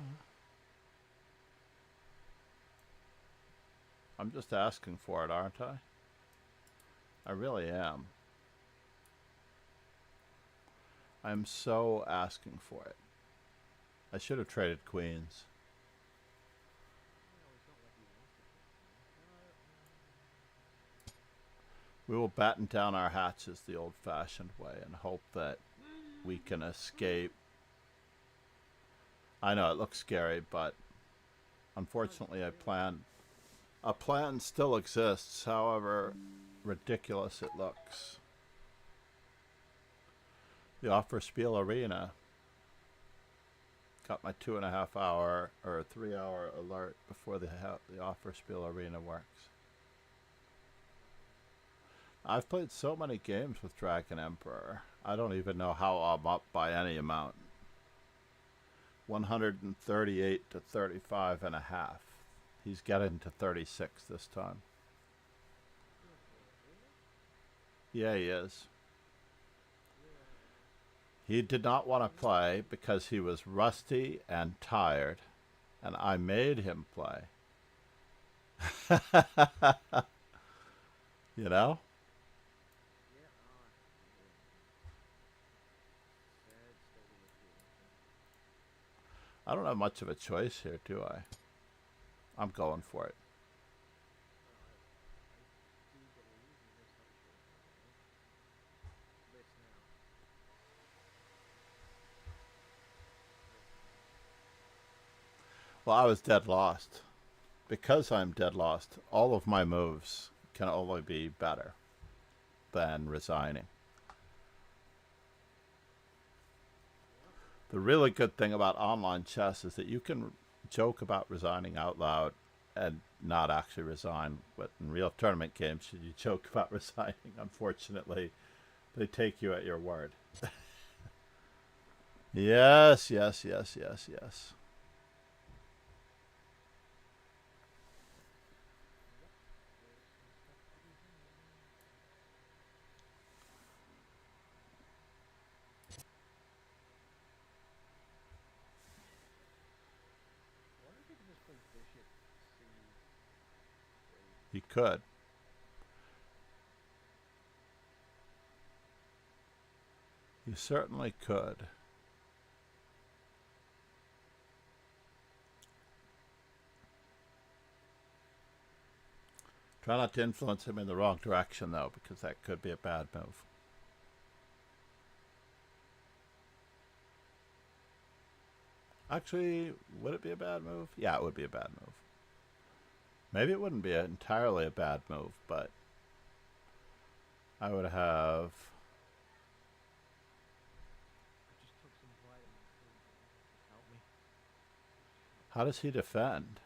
I'm just asking for it, aren't I? I really am. I'm so asking for it. I should have traded queens. We will batten down our hatches the old-fashioned way and hope that we can escape. I know it looks scary, but unfortunately a plan still exists, however ridiculous it looks. The Offer Spiel Arena got my 2.5 hour or 3 hour alert before the Offer Spiel Arena works. I've played so many games with Dragon Emperor. I don't even know how I'm up by any amount. 138 to 35 and a half. He's getting to 36 this time. Yeah, he is. He did not want to play because he was rusty and tired, and I made him play. You know? I don't have much of a choice here, do I? I'm going for it. Well, I was dead lost. Because I'm dead lost, all of my moves can only be better than resigning. The really good thing about online chess is that you can joke about resigning out loud and not actually resign. But in real tournament games, should you joke about resigning, unfortunately, they take you at your word. Yes. He could. You certainly could. Try not to influence him in the wrong direction, though, because that could be a bad move. Actually, would it be a bad move? Yeah, it would be a bad move. Maybe it wouldn't be entirely a bad move, but I would have... How does he defend?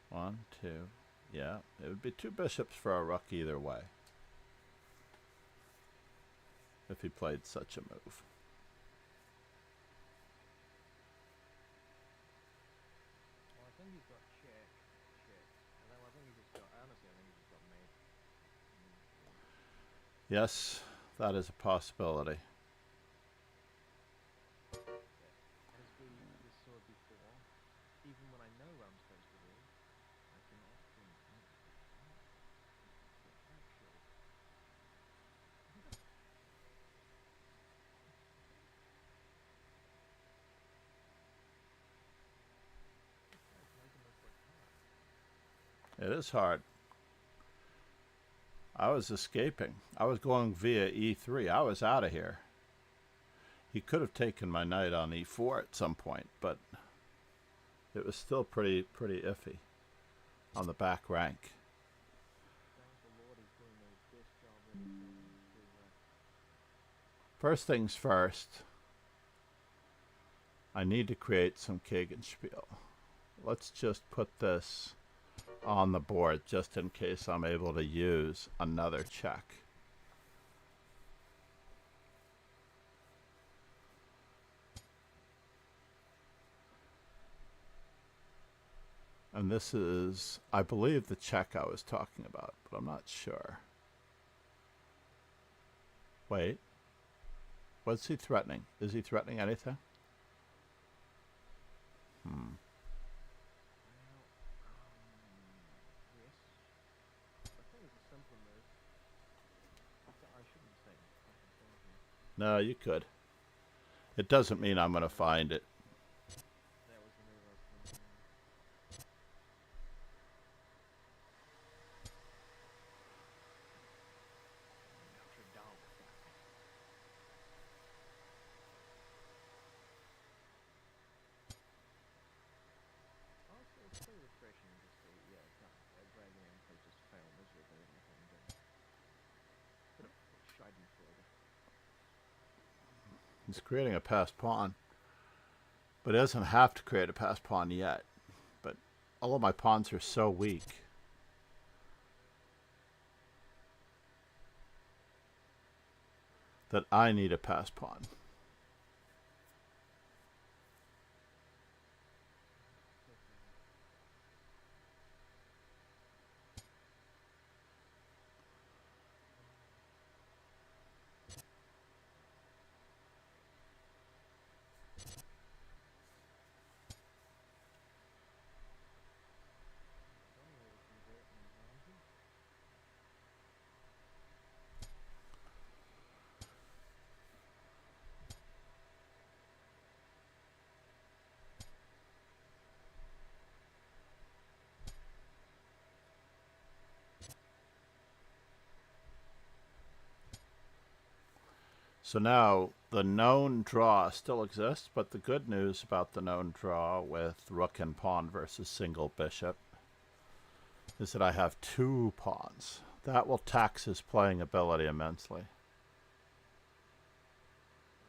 1, 2. Yeah, it would be 2 bishops for a rook either way. If he played such a move. Yes, that is a possibility. As we saw before, even when I know where I'm supposed to be, I can often actually. It is hard. I was escaping. I was going via e3. I was out of here. He could have taken my knight on e4 at some point, but it was still pretty iffy on the back rank. First things first, I need to create some Gegenspiel. Let's just put this on the board just in case I'm able to use another check. And this is, I believe, the check I was talking about, but I'm not sure. Wait. What's he threatening? Is he threatening anything? Yes. I think it's a simple move. I shouldn't say it. No, you could. It doesn't mean I'm going to find it. That was the move I was thinking. Notre Dame. Also, it's pretty refreshing to see, yeah, dragging in play just fail miserably and bit of Schadenfreude. He's creating a passed pawn, but he doesn't have to create a passed pawn yet. But all of my pawns are so weak. That I need a passed pawn. So now the known draw still exists, but the good news about the known draw with rook and pawn versus single bishop is that I have two pawns. That will tax his playing ability immensely.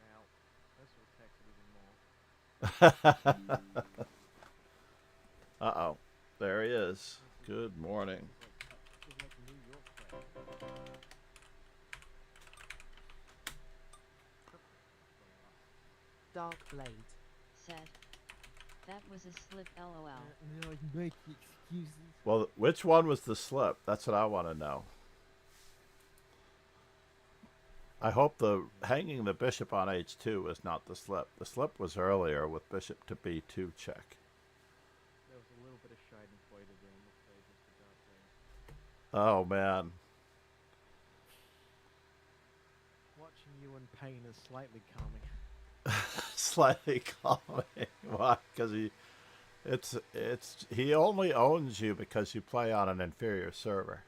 Well, this will tax it even more. Uh-oh. There he is. Good morning. Dark Blade. Said. That was a slip, lol. No, I can make excuses. Well, which one was the slip? That's what I want to know. I hope the hanging the bishop on h2 was not the slip. The slip was earlier with bishop to b2 check. There was a little bit of Schadenfreude there in the play, just a dark Oh, man. Watching you in pain is slightly calming. Slightly calming. Why? Because he only owns you because you play on an inferior server.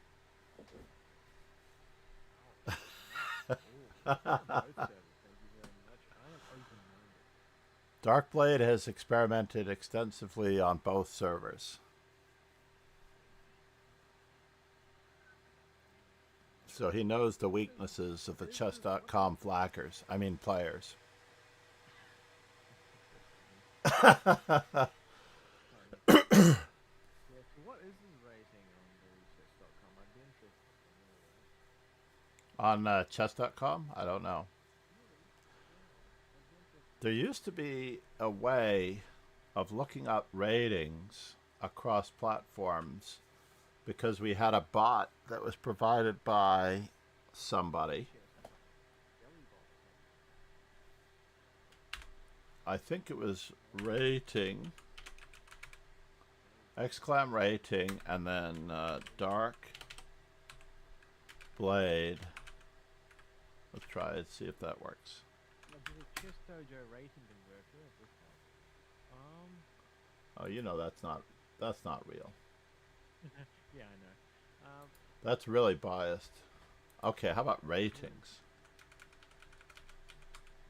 Darkblade has experimented extensively on both servers. So he knows the weaknesses of the chess.com flaggers. I mean players. What is his rating on the chess.com? I'd be interested to know that. On chess.com? I don't know. There used to be a way of looking up ratings across platforms because we had a bot that was provided by somebody. I think it was rating, exclam rating, and then dark blade. Let's try it, see if that works. Oh, you know that's not real. Yeah, I know. That's really biased. Okay, how about ratings?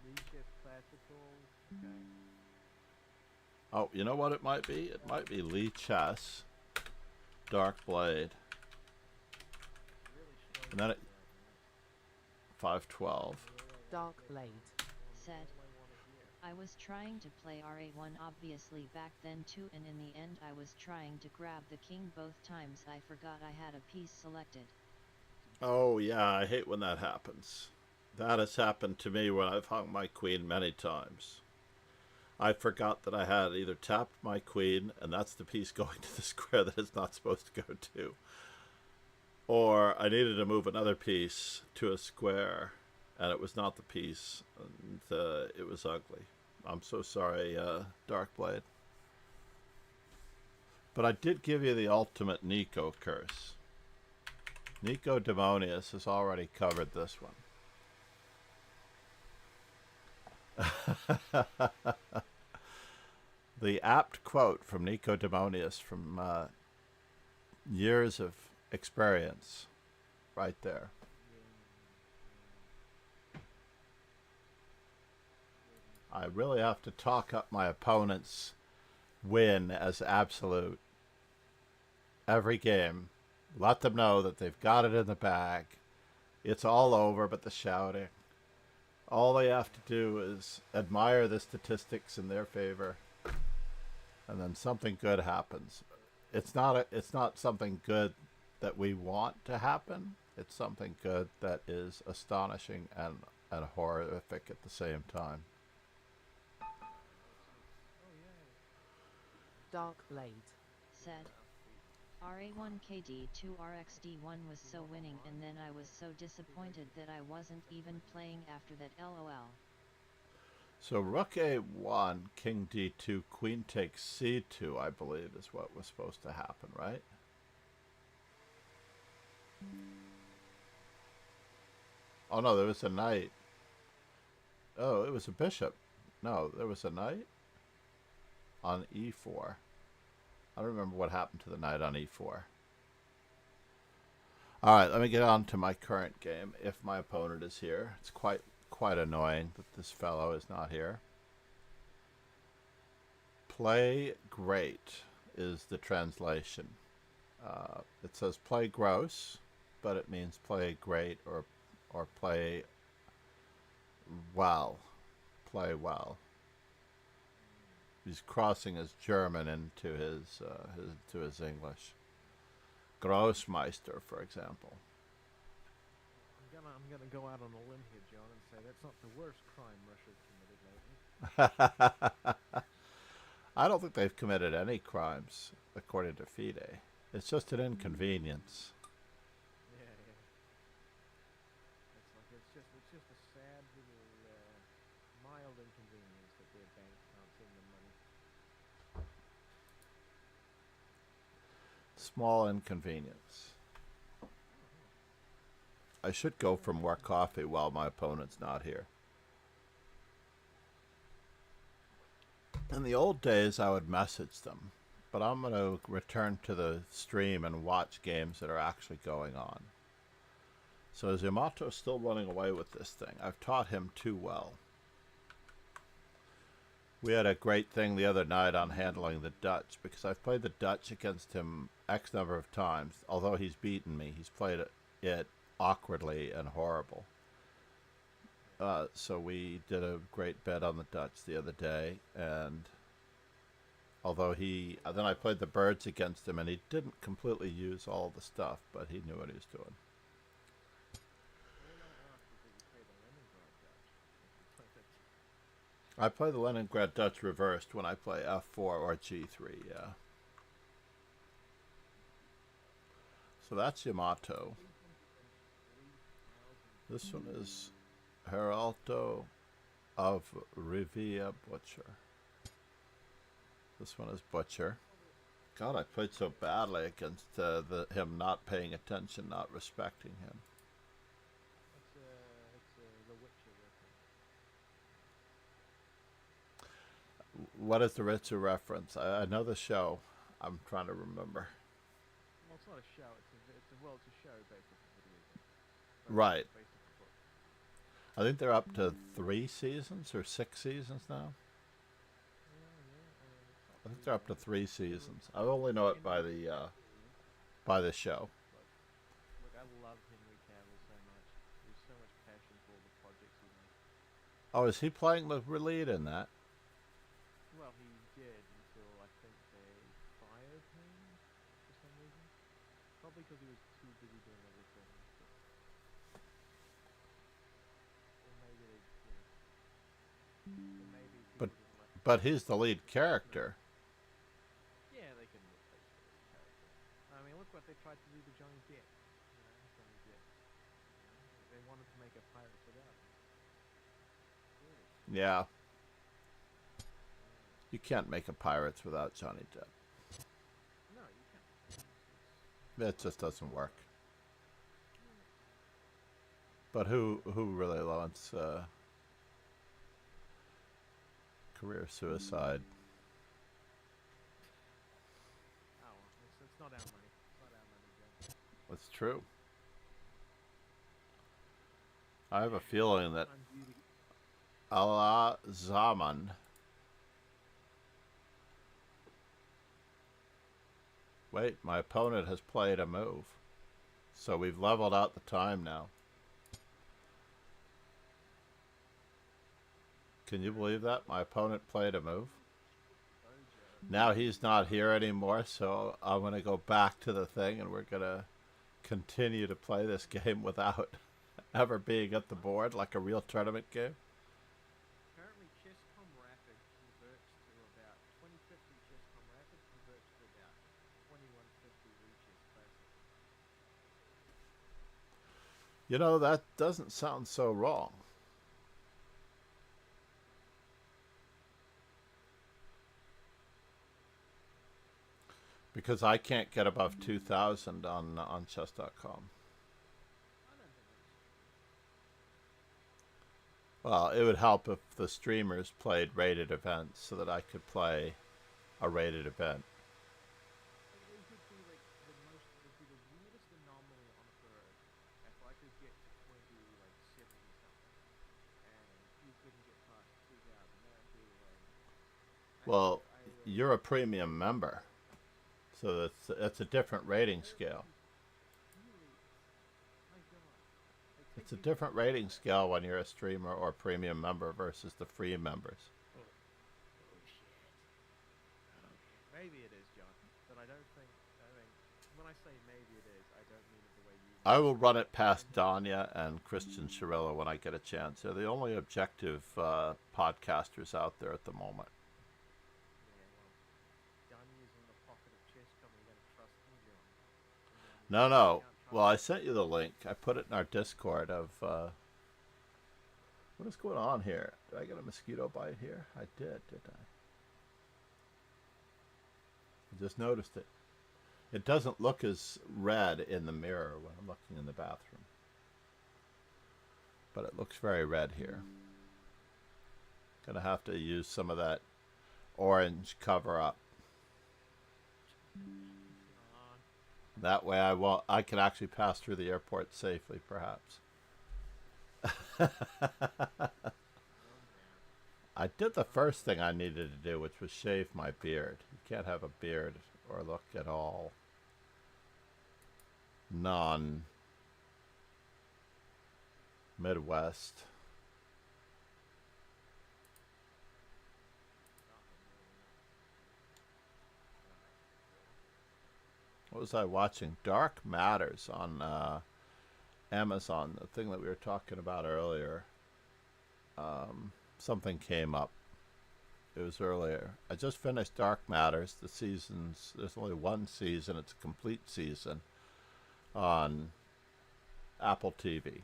Okay. Oh, you know what it might be? It might be Lee Chess, Dark Blade, and then it 512. Dark Blade. Said. I was trying to play RA1 obviously back then too, and in the end I was trying to grab the king both times. I forgot I had a piece selected. Oh yeah, I hate when that happens. That has happened to me when I've hung my queen many times. I forgot that I had either tapped my queen, and that's the piece going to the square that it's not supposed to go to, or I needed to move another piece to a square, and it was not the piece, and it was ugly. I'm so sorry, Dark Blade. But I did give you the ultimate Nico curse. Nico Demonius has already covered this one. The apt quote from Nico Demonius from years of experience, right there. I really have to talk up my opponent's win as absolute every game. Let them know that they've got it in the bag. It's all over but the shouting. All they have to do is admire the statistics in their favor, and then something good happens. It's not something good that we want to happen. It's something good that is astonishing and horrific at the same time. Dark Blade. Said. RA1KD2 RXD1 was so winning, and then I was so disappointed that I wasn't even playing after that, lol. So rook A1, king D2, queen takes C2, I believe is what was supposed to happen, right? Oh no, there was a knight. Oh, it was a bishop. No, there was a knight on E4. I don't remember what happened to the knight on E4. Alright, let me get on to my current game, if my opponent is here. It's quite annoying that this fellow is not here. Play great is the translation. It says play gross, but it means play great or play well. Play well. He's crossing his German into his English. Grossmeister, for example. I'm gonna go out on a limb here, John, and say that's not the worst crime Russia committed lately. I don't think they've committed any crimes, according to Fide. It's just an inconvenience. Yeah. It's just a sad little mild inconvenience that their banks can't send them money. Small inconvenience. I should go for more coffee while my opponent's not here. In the old days, I would message them, but I'm going to return to the stream and watch games that are actually going on. So Yamato's still running away with this thing. I've taught him too well. We had a great thing the other night on handling the Dutch, because I've played the Dutch against him X number of times. Although he's beaten me, he's played it awkwardly and horrible. So we did a great bet on the Dutch the other day, and although then I played the birds against him, and he didn't completely use all the stuff, but he knew what he was doing. I play the Leningrad Dutch reversed when I play F4 or G3, yeah. So that's Yamato. This one is Heraldo of Rivia Butcher. This one is Butcher. God, I played so badly against him not paying attention, not respecting him. It's The Witcher reference. What is the Witcher reference? I know the show. I'm trying to remember. Well, it's not a show. It's a show based off a video game. Right. Based off a book. I think they're up to 3 seasons or 6 seasons now. I think they're up to 3 seasons. I only know it by the show. Look, I love Henry Cavill so much. There's so much passion for all the projects he makes. Oh, is he playing the lead in that? Well, he did until I think they fired him for some reason. Probably because he was too busy doing other things. Or maybe they, or maybe But- didn't like. But he's the lead character. Yeah, they can replace the character. I mean, look what they tried to do to Johnny Depp. Johnny Depp. They wanted to make a pirate without him. Yeah. You can't make a Pirates without Johnny Depp. No, you can't. It just doesn't work. But who really wants career suicide? Oh, it's not our money. It's not our money, Joe. That's true. I have a feeling that Time beauty. Allah Zaman Wait, my opponent has played a move. So we've leveled out the time now. Can you believe that? My opponent played a move. Now he's not here anymore, so I'm going to go back to the thing and we're going to continue to play this game without ever being at the board like a real tournament game. Apparently, Chess.com Rapid converts to about 2050 Chess.com Rapid converts to about 2150 Reaches Classic. You know, that doesn't sound so wrong. Because I can't get above 2,000 on chess.com. I don't think that's Well, it would help if the streamers played rated events so that I could play a rated event. It would be like it'd be the weirdest anomaly on Earth if I could get to 20, like 70 something, and you couldn't get past 2,000. That would be like. Well, you're a premium member, so it's a different rating scale. Really? My God. Like, It's a different rating scale when you're a streamer or premium member versus the free members. Oh shit. Okay. Maybe it is, John, but I don't think. I mean, when I say maybe it is, I don't mean it the way you. I will run it past Danya and Christian Chirillo when I get a chance. They're the only objective podcasters out there at the moment. Yeah, well, Danya's in the pocket of Chess.com. You gotta trust him, John. No, no. Well, I sent you the link. I put it in our Discord of... what is going on here? Did I get a mosquito bite here? I did, didn't I? I just noticed it. It doesn't look as red in the mirror when I'm looking in the bathroom. But it looks very red here. Gonna have to use some of that orange cover up. That way I can actually pass through the airport safely, perhaps. I did the first thing I needed to do, which was shave my beard. You can't have a beard or look at all non-Midwest. What was I watching? Dark Matters on Amazon, the thing that we were talking about earlier. Something came up. It was earlier. I just finished Dark Matters. The seasons, there's only one season. It's a complete season on Apple TV.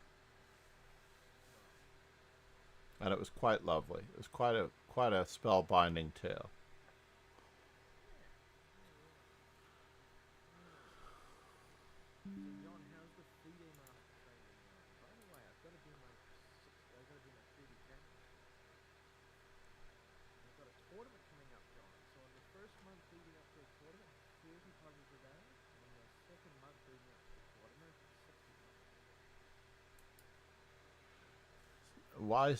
and it was quite lovely. It was quite a spellbinding tale. John, how's the 3D master training going? By the way, I've got to do my 3D champion. I've got a tournament coming up, John. So in the first month leading up to the tournament, 30 puzzles a day, and the second month leading up to the tournament, 60 puzzles. Why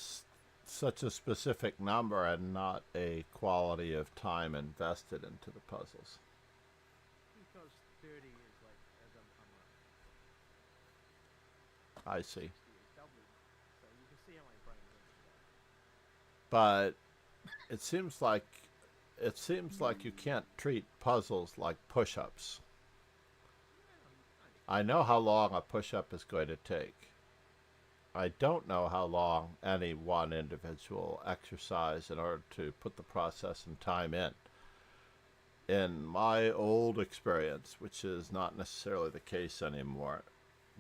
such a specific number and not a quality of time invested into the puzzles? Because 30 is like a month. I see. 60 is double. So you can see how my brain works. But it seems like you can't treat puzzles like push-ups. I know how long a push-up is going to take. I don't know how long any one individual exercise in order to put the process and time in. In my old experience, which is not necessarily the case anymore,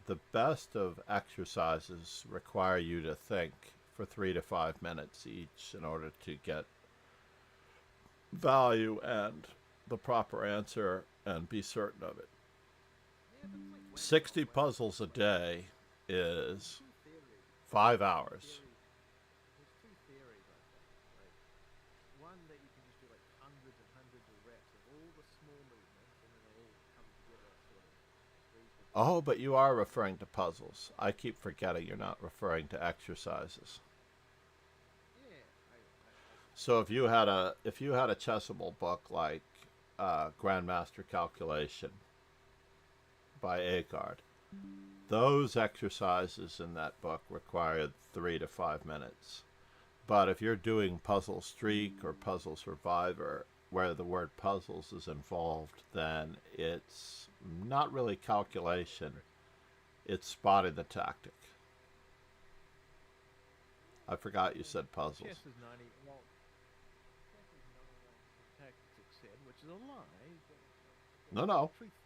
the best of exercises require you to think for 3 to 5 minutes each in order to get value and the proper answer and be certain of it. 60 puzzles a day is 5 hours. There's two theories, I think. Like, one that you can just do like hundreds and hundreds of reps of all the small movements, and then they all come together sort of reasonably. Oh, but you are referring to puzzles. I keep forgetting you're not referring to exercises. Yeah. So if you had a chessable book like Grandmaster Calculation by Agard, those exercises in that book require 3 to 5 minutes. But if you're doing Puzzle Streak or Puzzle Survivor, where the word puzzles is involved, then it's not really calculation. It's spotting the tactic. I forgot you said puzzles. Chess is 90. Well, chess is 91% tactics said, which is a lie. But No. truthful.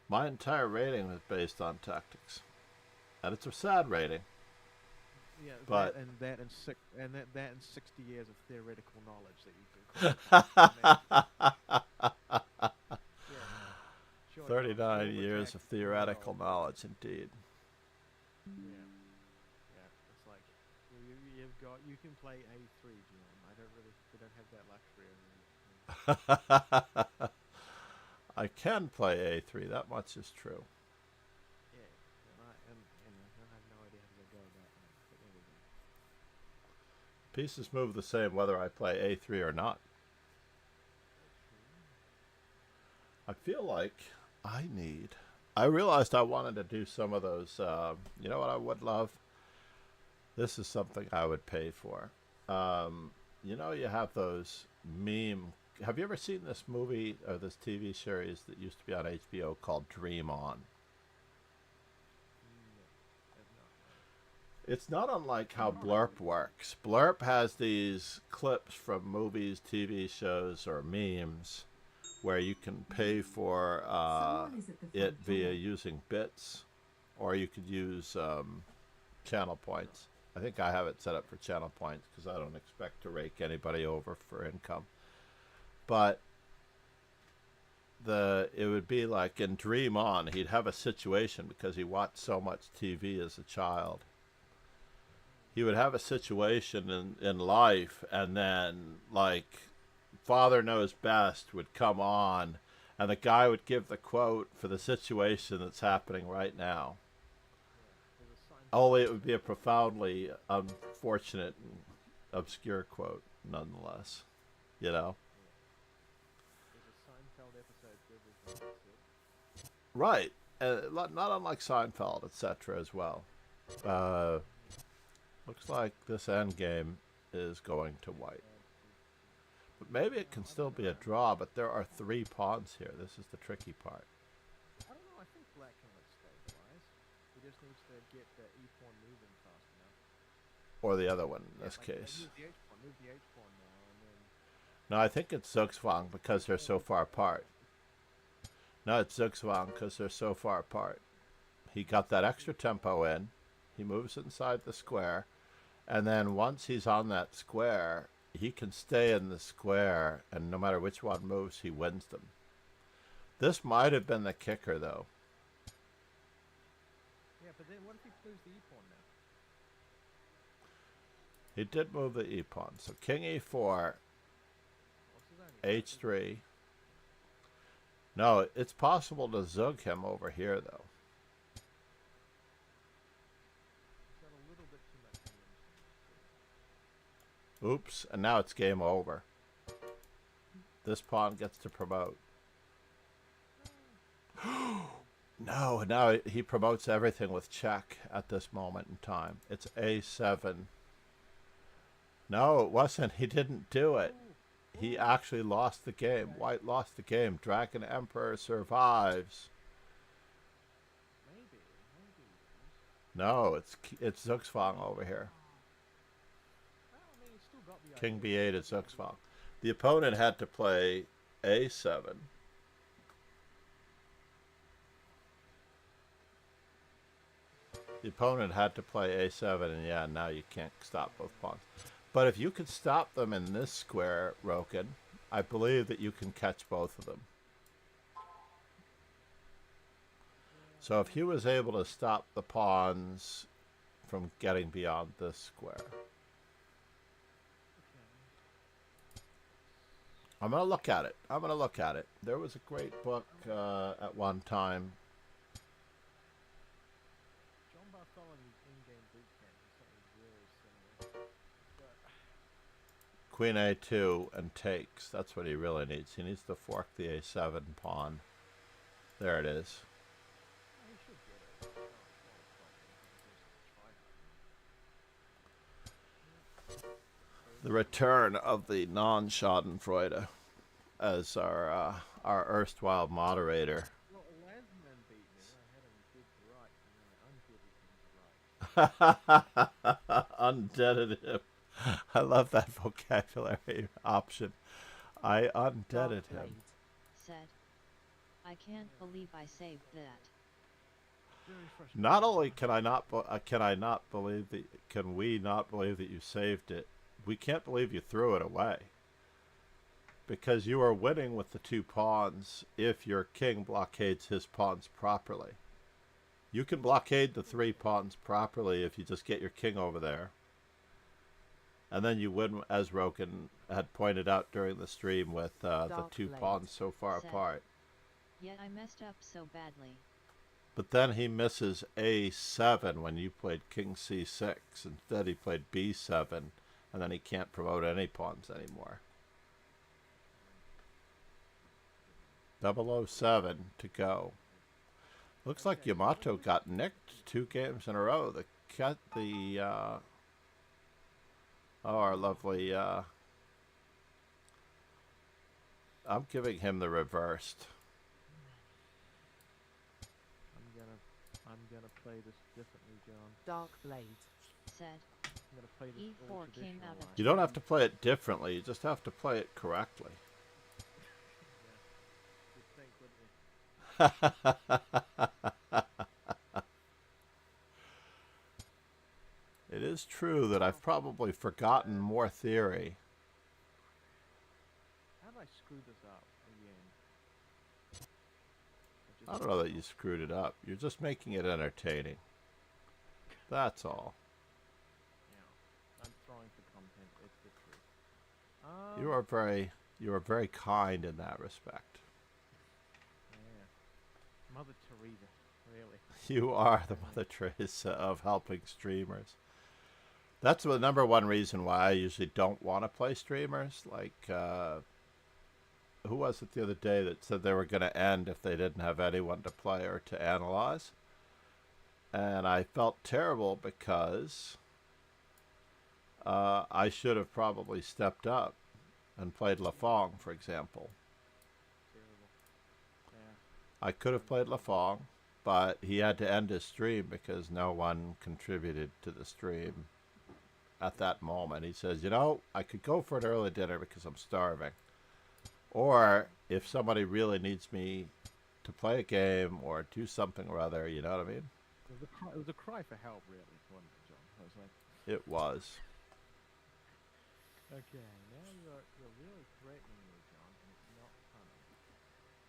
My entire rating is based on tactics. And it's a sad rating. Yeah, but that and 60 years of theoretical knowledge that you can. 39 years of theoretical knowledge, indeed. Yeah, it's like you can play A3, Jim. We don't have that luxury over here. I can play A3. That much is true. Yeah, and I have no idea how to go about that. But there we go. Pieces move the same whether I play A3 or not. I feel like I realized I wanted to do some of those, you know what I would love? This is something I would pay for. You know, you have those meme. Have you ever seen this movie or this TV series that used to be on HBO called Dream On? It's not unlike how Blurp works. Blurp has these clips from movies, TV shows, or memes where you can pay for it via using bits, or you could use channel points. I think I have it set up for channel points because I don't expect to rake anybody over for income. But it would be like in Dream On, he'd have a situation because he watched so much TV as a child. He would have a situation in life, and then, like, Father Knows Best would come on, and the guy would give the quote for the situation that's happening right now. Only it would be a profoundly unfortunate and obscure quote, nonetheless. You know? Right. Not unlike Seinfeld, etc. as well. Looks like this endgame is going to white. But maybe it can still be a draw, but there are 3 pawns here. This is the tricky part. I don't know. I think black can stabilize. He just needs to get the E pawn moving fast enough. Or the other one in this case. Move the H pawn now, and then. No, I think it's Zugzwang because they're so far apart. No, it's Zugzwang because they're so far apart. He got that extra tempo in. He moves inside the square. And then once he's on that square, he can stay in the square, and no matter which one moves, he wins them. This might have been the kicker, though. Yeah, but then what if he moves the e-pawn now? He did move the e-pawn. So king e4, h3. No, it's possible to zug him over here, though. Oops, and now it's game over. This pawn gets to promote. No, now he promotes everything with check at this moment in time. It's a7. No, it wasn't. He didn't do it. He actually lost the game. White lost the game. Dragon Emperor survives. No, it's Zugzwang over here. King b8 is Zugzwang. The opponent had to play a7. The opponent had to play a7, and yeah, now you can't stop both pawns. But if you could stop them in this square, Roken, I believe that you can catch both of them. So if he was able to stop the pawns from getting beyond this square. I'm going to look at it. I'm going to look at it. There was a great book at one time. John Bartholomew's in-game boot camp is something very similar. Queen a2 and takes. That's what he really needs. He needs to fork the a7 pawn. There it is. The return of the non-Schadenfreude as our erstwhile moderator. Well, Landsman beat me. I had him good right, and then I undeaded him. Undeaded him. I love that vocabulary option. I undeaded him. Said, I can't believe I saved that. Not only can I not believe that, can we not believe that you saved it, we can't believe you threw it away. Because you are winning with the two pawns if your king blockades his pawns properly. You can blockade the three pawns properly if you just get your king over there. And then you win, as Roken had pointed out during the stream, with the two pawns so far apart. Yet I messed up so badly. But then he misses a7 when you played king c6. Instead he played b7. And then he can't promote any pawns anymore. 007 to go. Looks like Yamato got nicked 2 games in a row. Our lovely, I'm giving him the reversed. I'm gonna play this differently, John. Dark Blade. Said, I'm gonna play this E4 came out of. You don't have to play it differently. You just have to play it correctly. It is true that I've probably forgotten more theory. How did I screw this up again? I don't know that you screwed it up. You're just making it entertaining. That's all. Yeah, I'm throwing for content. It's the truth. You are very kind in that respect. Yeah, Mother Teresa, really. You are the Mother Teresa of helping streamers. That's the number one reason why I usually don't want to play streamers. Like, who was it the other day that said they were going to end if they didn't have anyone to play or to analyze? And I felt terrible because I should have probably stepped up and played Lafong, for example. Terrible. Yeah. I could have played Lafong, but he had to end his stream because no one contributed to the stream at that moment. He says, you know, I could go for an early dinner because I'm starving. Or if somebody really needs me to play a game or do something or other, you know what I mean? It was a cry for help, really, wasn't it, John? It was like. It was. Okay, now you're really threatening me, John, and it's not funny.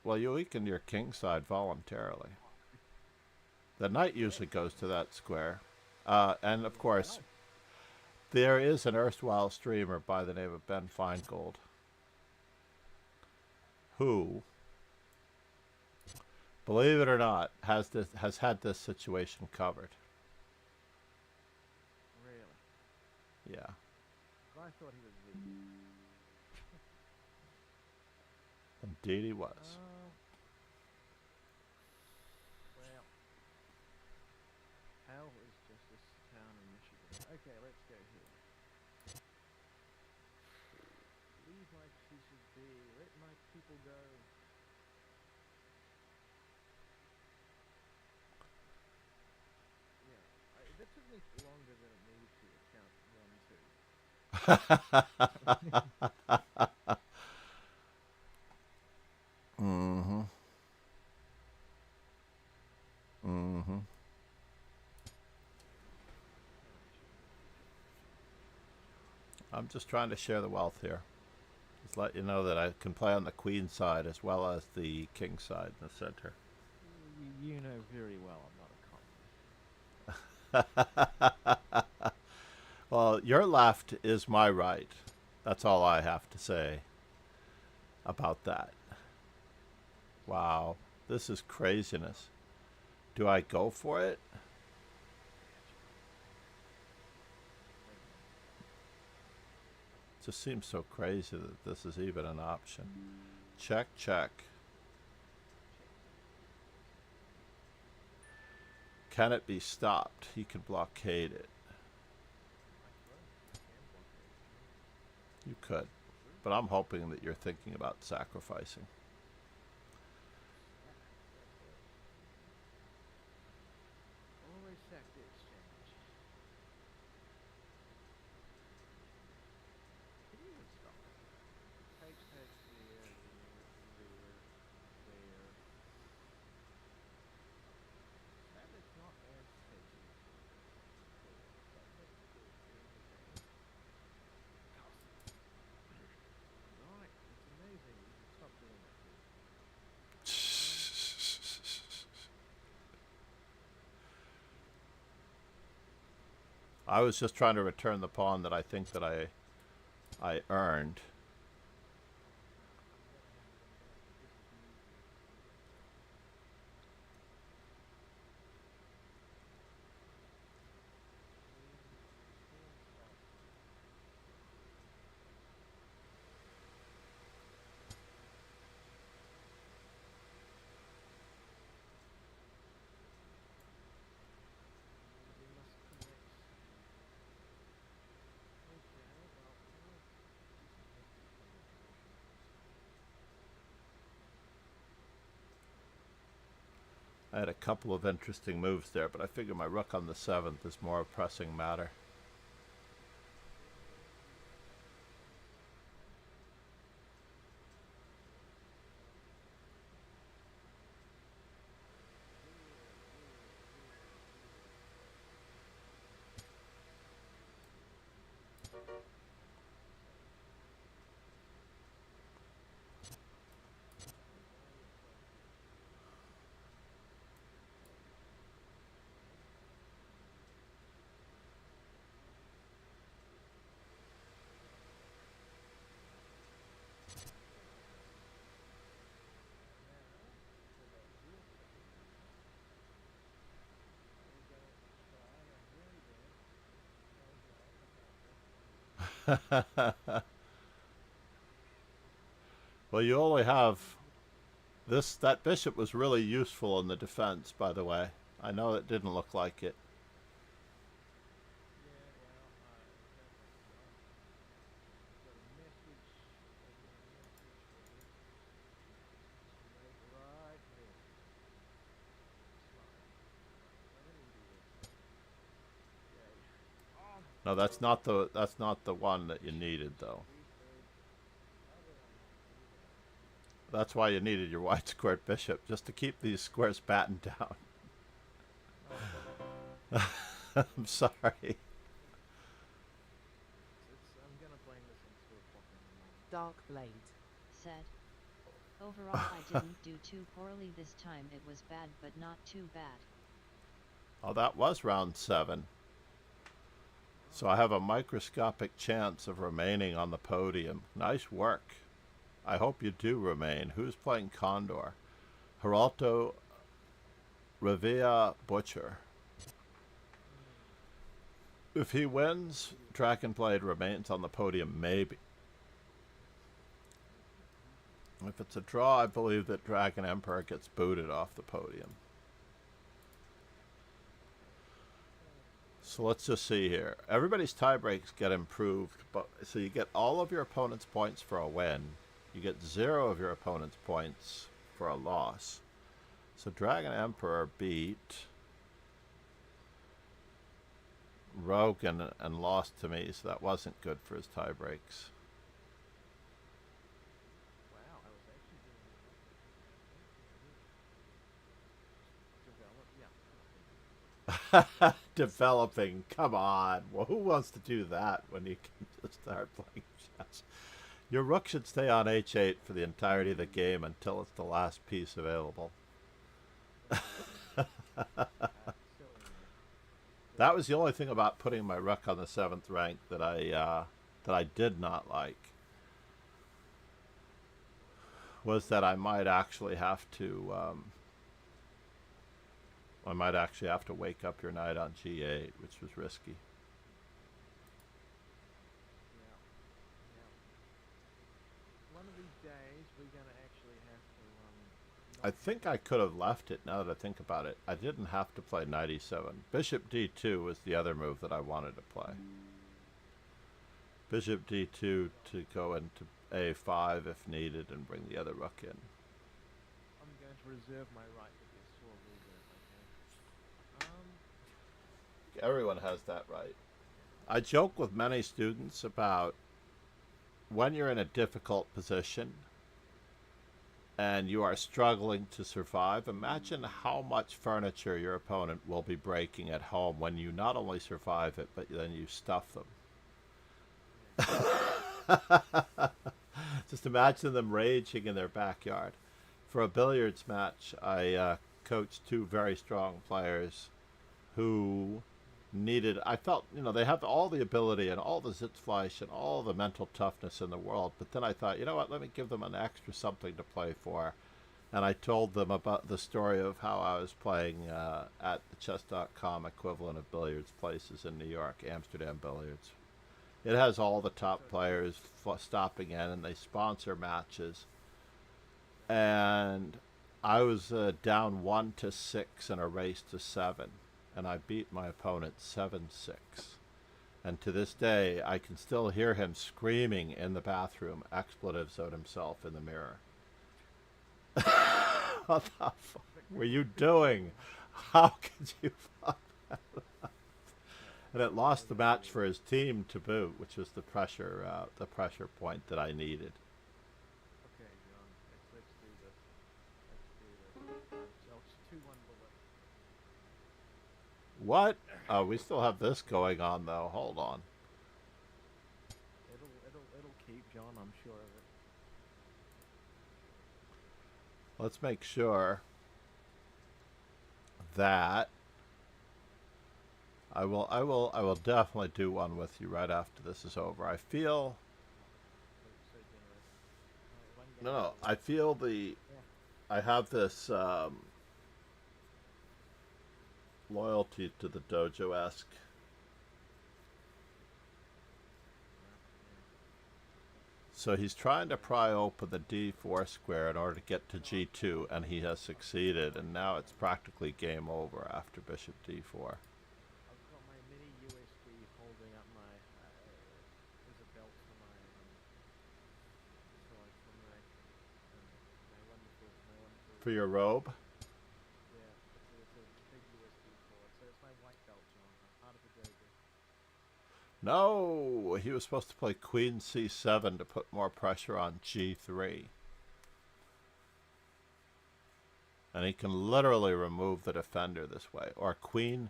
Well, you weakened your king side voluntarily. The knight usually goes to that square. And of course, there is an erstwhile streamer by the name of Ben Feingold who, believe it or not, has had this situation covered. Really? Yeah. I thought he was weak. Indeed he was. Well, hell is just this town in Michigan. Okay, let's go here. Leave my pieces be. Let my people go. Yeah, that took me longer than it needed to count 1, 2. Mm-hmm. Mm-hmm. I'm just trying to share the wealth here. Just let you know that I can play on the queen side as well as the king side in the center. You know very well I'm not a communist. Well, your left is my right. That's all I have to say about that. Wow, this is craziness. Do I go for it? It just seems so crazy that this is even an option. Check, check. Can it be stopped? He can blockade it. You could, but I'm hoping that you're thinking about sacrificing. Always sack the exchange. Can you even stop it? Take there. That is not as tasty. But let's do it again. Right, it's amazing you can stop doing that. I was just trying to return the pawn that I think that I earned. I had a couple of interesting moves there, but I figure my rook on the 7th is more a pressing matter. Well, you only have this. That bishop was really useful in the defense, by the way. I know it didn't look like it. No, that's not the one that you needed, though. That's why you needed your wide squared bishop, just to keep these squares battened down. I'm sorry. Dark Blade said. Overall I didn't do too poorly this time. It was bad but not too bad. Oh, that was round 7. So I have a microscopic chance of remaining on the podium. Nice work. I hope you do remain. Who's playing Condor? Geralto Revilla Butcher. If he wins, Dragonblade remains on the podium, maybe. If it's a draw, I believe that Dragon Emperor gets booted off the podium. So let's just see here. Everybody's tie breaks get improved, but so you get all of your opponent's points for a win. You get 0 of your opponent's points for a loss. So Dragon Emperor beat Rogan and lost to me, so that wasn't good for his tie breaks. Wow, I was actually doing develop. Developing, come on. Well, who wants to do that when you can just start playing chess? Your rook should stay on h8 for the entirety of the game until it's the last piece available. That was the only thing about putting my rook on the 7th rank that I did not like. Was that I might actually have to wake up your knight on g8, which was risky. Yeah. One of these days we're gonna actually have to. I think I could have left it now that I think about it. I didn't have to play knight e7. Bishop d2 was the other move that I wanted to play. Bishop d2 to go into a5 if needed and bring the other rook in. I'm going to reserve my right to be a sore loser, okay? Everyone has that right. I joke with many students about when you're in a difficult position and you are struggling to survive, imagine how much furniture your opponent will be breaking at home when you not only survive it, but then you stuff them. Just imagine them raging in their backyard. For a billiards match, I coached 2 very strong players who needed, I felt, they have all the ability and all the Sitzfleisch and all the mental toughness in the world, but then I thought, you know what, let me give them an extra something to play for. And I told them about the story of how I was playing at the chess.com equivalent of billiards places in New York, Amsterdam Billiards. It has all the top players stopping in, and they sponsor matches. And I was down 1-6 in a race to 7. And I beat my opponent 7-6. And to this day, I can still hear him screaming in the bathroom expletives at himself in the mirror. What the fuck were you doing? How could you fuck that up? And it lost the match for his team to boot, which was the pressure point that I needed. Okay, John, let's do this. So it's 2-1 bullet. What? Oh, we still have this going on, though. Hold on. It'll keep, John. I'm sure of it. Let's make sure that I will definitely do one with you right after this is over. I feel no, I feel I have this loyalty to the dojo-esque. So he's trying to pry open the d4 square in order to get to g2, and he has succeeded, and now it's practically game over after bishop d4. I've got my mini USB holding up my there's a belt for my wonderful For your robe? yeah, it's a big USB cord. So it's my white belt, John. I'm part of the dojo. No, he was supposed to play queen c7 to put more pressure on g3. And he can literally remove the defender this way. Or queen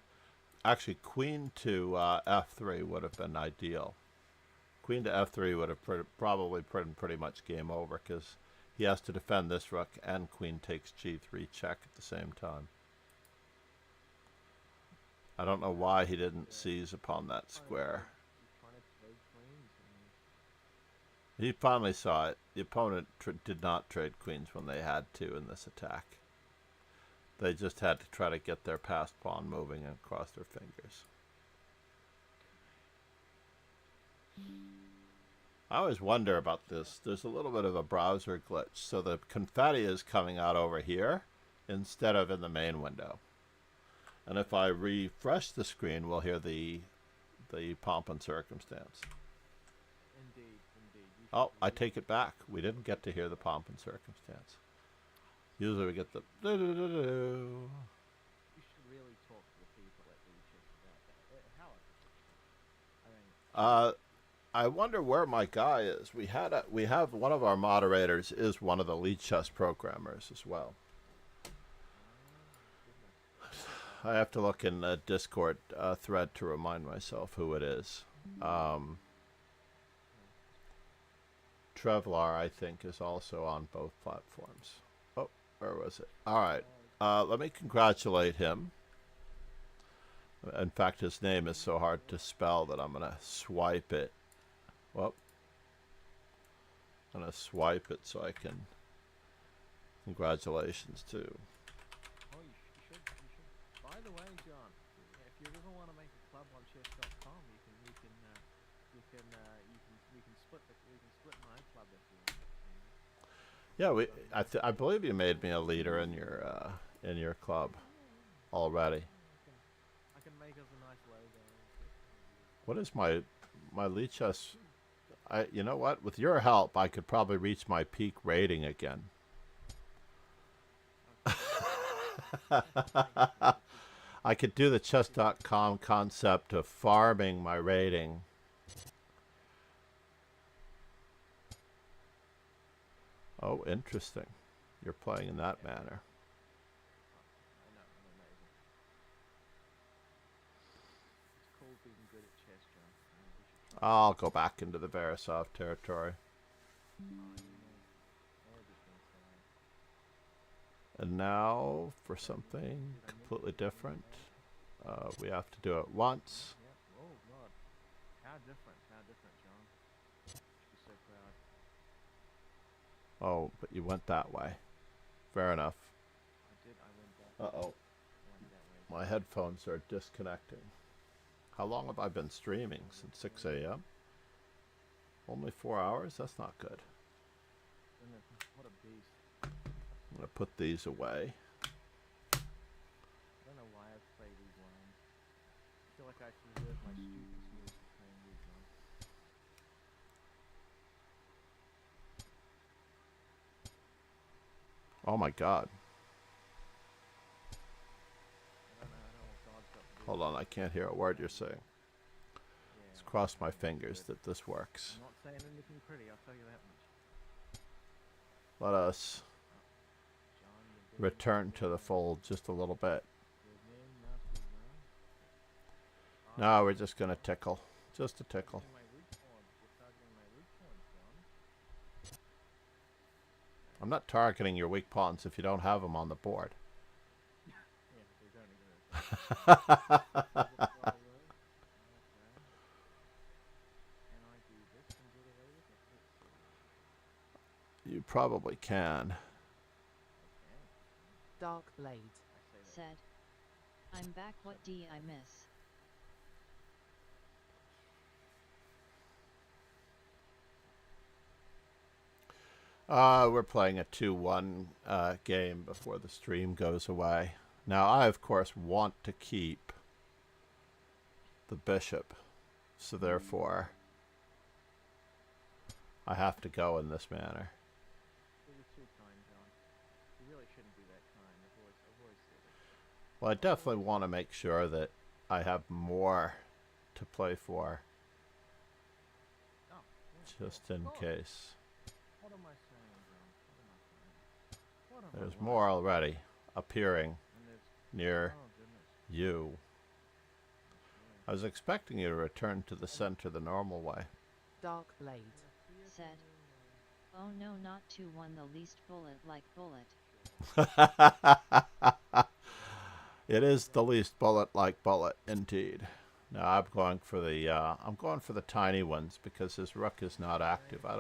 to f3 would have been ideal. Queen to f3 would have probably been pretty much game over, because he has to defend this rook and queen takes g3 check at the same time. I don't know why he didn't seize upon that square. He finally saw it. The opponent did not trade queens when they had to in this attack. They just had to try to get their passed pawn moving and cross their fingers. I always wonder about this. There's a little bit of a browser glitch. So the confetti is coming out over here instead of in the main window. And if I refresh the screen, we'll hear the pomp and circumstance. Indeed. Oh, I take it back. We didn't get to hear the pomp and circumstance. Usually we get the You should really talk to the people at Leechess about that. How? I wonder where my guy is. We have one of our moderators is one of the lead chess programmers as well. I have to look in the Discord thread to remind myself who it is. Trevlar, I think, is also on both platforms. Oh, where was it? All right. Let me congratulate him. In fact, his name is so hard to spell that I'm going to swipe it. Well, I'm going to swipe it so I can. Congratulations to. Oh, you should. By the way, John, if you ever want to make a club on chess.com, we can split my club if you want. Yeah, I believe you made me a leader in your club already. I can make us a nice logo. What is my lead chess? You know what? With your help, I could probably reach my peak rating again. I could do the chess.com concept of farming my rating. Oh, interesting. You're playing in that manner. I know, I'm amazing. It's cool being good at chess, John. I'll go back into the Verisov territory. And now for something completely different. We have to do it once. Yep. Oh, God. How different, John. Should be so proud. Oh, but you went that way. Fair enough. I went that way. Uh-oh. My headphones are disconnecting. How long have I been streaming? Since 6 a.m.? Only 4 hours? That's not good. What a beast. I'm going to put these away. I don't know why I've played these lines. I feel like I should reserve my students' moves for playing these lines. Oh my god. I don't know what God's got to do. Hold on, I can't hear a word you're saying. Let's cross my fingers that this works. I'm not saying anything pretty, I'll tell you that much. Let us return to the fold just a little bit. No, we're just going to tickle. Just a tickle. I'm not targeting your weak pawns if you don't have them on the board. You probably can. Dark Blade said, I'm back, what do I miss? We're playing a 2-1 game before the stream goes away. Now, I, of course, want to keep the bishop, so therefore, I have to go in this manner. You're too kind, John. You really shouldn't be that kind. Avoid it. Well, I definitely want to make sure that I have more to play for, just in case. What am I saying, John? What am I saying? There's more already appearing near you. I was expecting you to return to the center the normal way. Dark blade. Said. Oh no, not 2-1, the least bullet like bullet. It is the least bullet like bullet, indeed. Now I'm going for the tiny ones because his rook is not active. I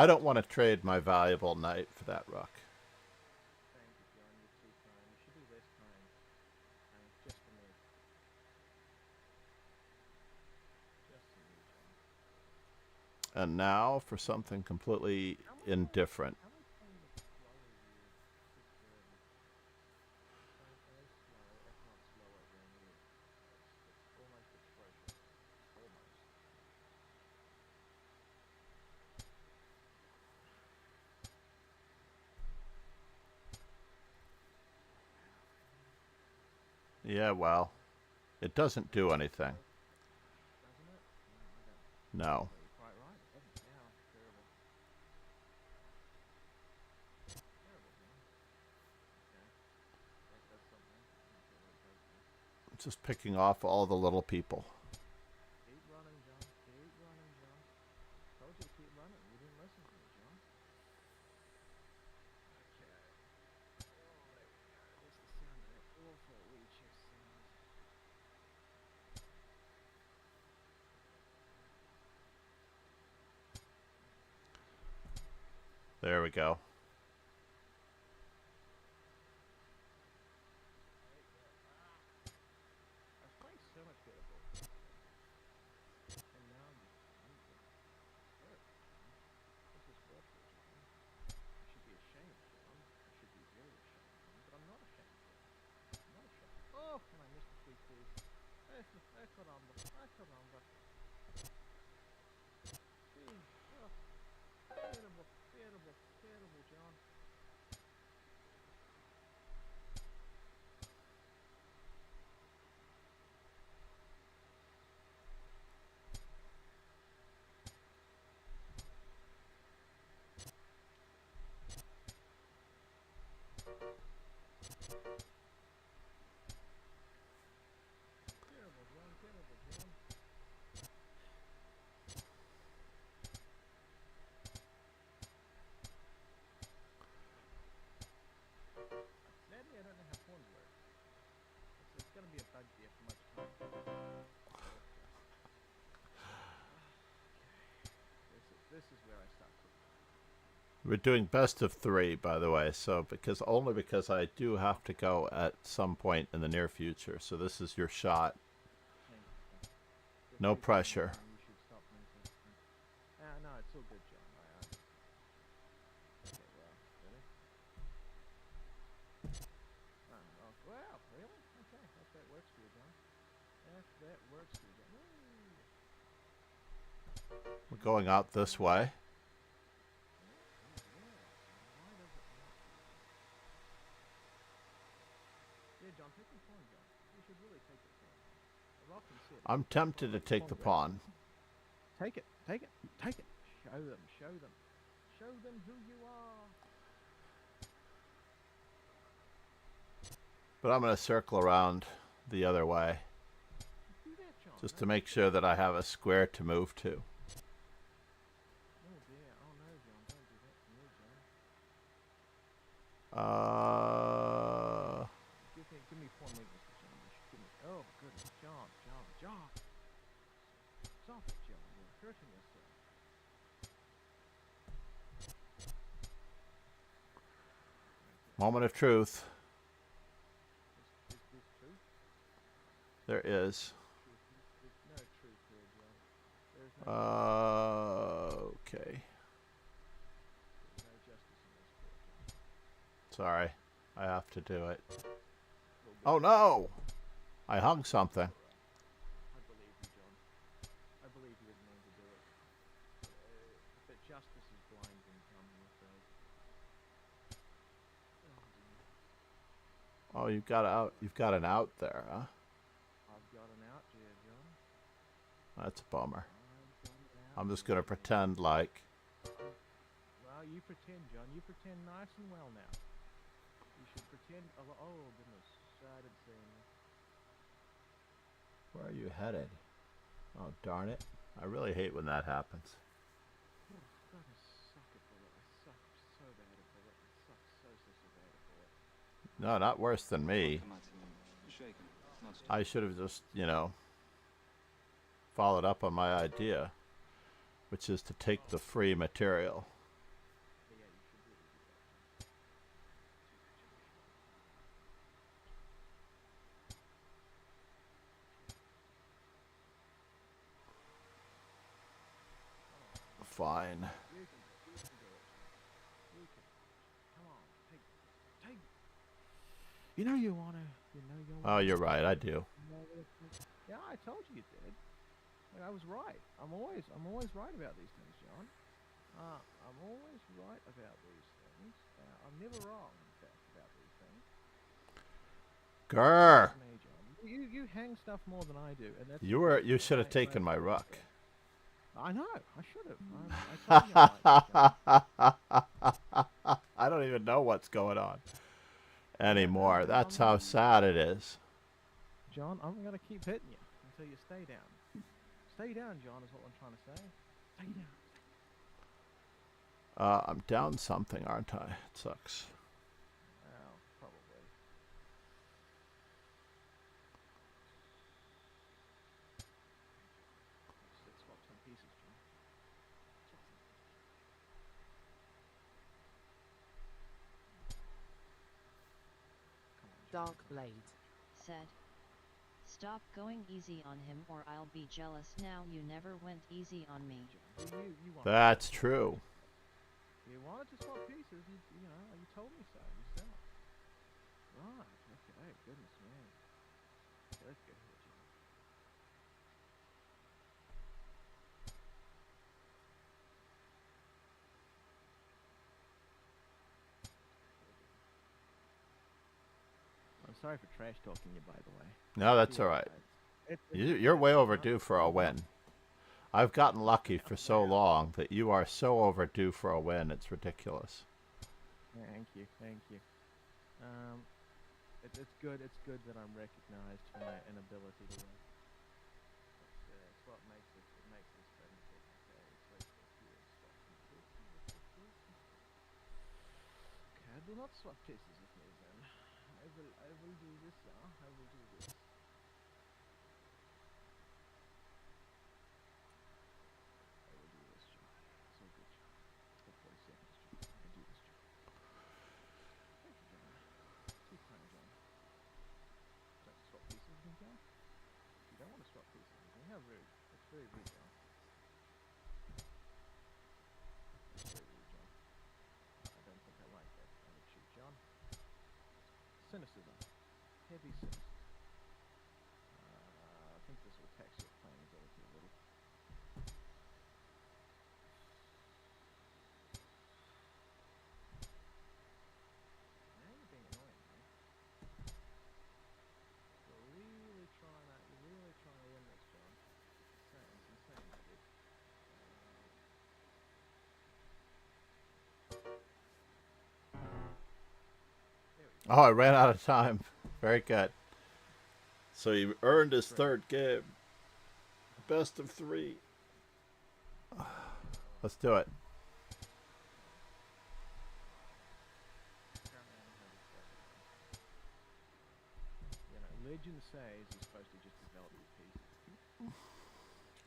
don't want to trade my valuable knight for that rook. Thank you, John. You're too kind. You should be less kind. Just for me. Just for me, John. And now for something completely indifferent. How much time is slower you sit as slow, if not slower than you? It's almost atrocious. Almost. Yeah, well, it doesn't do anything. Doesn't it? No. Well, you're quite right. It doesn't now. Terrible. Terrible, John. Okay. That does something. I'm not sure what it does though. It's just picking off all the little people. Keep running, John. Keep running, John. Told you to keep running. You didn't listen to me, John. Okay. Oh, there we go. There's the sound of that awful Wii-chess sound. There we go. I was playing so much better ball. And now I'm just hurt. This is awful, John. I should be ashamed, John. I should be very ashamed, John. But I'm not ashamed, John. I'm not ashamed. Oh, and I missed the free keys. Caramba. Caramba. Gee, oh, terrible, terrible, terrible, John. Terrible, John. Terrible, John. Sadly, I don't know how pawns work. It's going to be a bugbear for much time. This is where I start cooking. We're doing best of 3, by the way, so because I do have to go at some point in the near future. So this is your shot. No pressure. You should stop thinking. No, it's all good, John. Okay, well, really? Oh, wow, really? Okay, if that works for you, John. If that works for you, John. We're going out this way. Yeah, John, take the pawn, John. You should really take the pawn. I've often said. I'm tempted to take the pawn. Take it, take it, take it. Show them, show them. Show them who you are. But I'm going to circle around the other way. Do that, John. Just to make sure that I have a square to move to. Oh dear, oh no, John, don't do that to me, John. Give me pawn weakness, John. You should give me. Oh goodness, John. Stop it, John. You're hurting yourself. Moment of truth. Is this truth? There is. There's no truth here, John. There's no Okay. There's no justice in this court, John. Sorry. I have to do it. We'll get Oh no! I hung something. I believe you, John. I believe you didn't mean to do it. But justice is blind when come, I'm afraid. Oh dear. Oh, you've got out. You've got an out there, huh? I've got an out here, John. That's a bummer. I've got an out. I'm just gonna pretend like. Well, you pretend, John. You pretend nice and well now. You should pretend. Oh goodness, I didn't see him. Where are you headed? Oh, darn it. I really hate when that happens. Oh, God, I suck at bullet. I suck so bad at bullet. I suck so bad at bullet. No, not worse than me. I should have just, you know, followed up on my idea, which is to take the free material. But yeah, you should really do that. Fine. You can do it. You can. Come on, take. You know you wanna. Oh, you're right. I do. Yeah, I told you did. Like, I was right. I'm always right about these things, John. I'm always right about these things. I'm never wrong, in fact, about these things. Grr. Me, John. You hang stuff more than I do, and that's. You should have taken my ruck. I know. I should have. I told you I I don't even know what's going on anymore. That's how sad it is. John, I'm going to keep hitting you until you stay down. Stay down, John, is what I'm trying to say. Stay down. I'm down something, aren't I? It sucks. Well, probably. Let's swap some pieces, John. Dark blade. Said. Stop going easy on him or I'll be jealous now you never went easy on me. That's true. You wanted to swap pieces, you know, you told me so yourself. Right, okay, goodness me. Okay, let's go here, John. I'm sorry for trash talking you, by the way. No, that's all right. You're way overdue for a win. I've gotten lucky for so long that you are so overdue for a win. It's ridiculous. Thank you. It's good that I'm recognized for my inability to win. It's what makes this technical. Okay, I do not swap pieces with me then. I will do this now. I will do this. John. So good, John. For 40 seconds, John. I can do this, John. Thank you, John. Keep playing, John. Don't swap pieces with me, John. You don't want to swap pieces with me. How rude. That's very rude, John. That's very rude, John. I don't think I like that attitude, John. Cynicism. Heavy cynicism. I think this will tax your playing ability a little. Now you're being annoying, man. You're really trying to win this, John. It's insane, dude. Oh, I ran out of time. Very good. So he earned his third game. Best of 3. Let's do it. You know, Legend says you're supposed to just develop these pieces.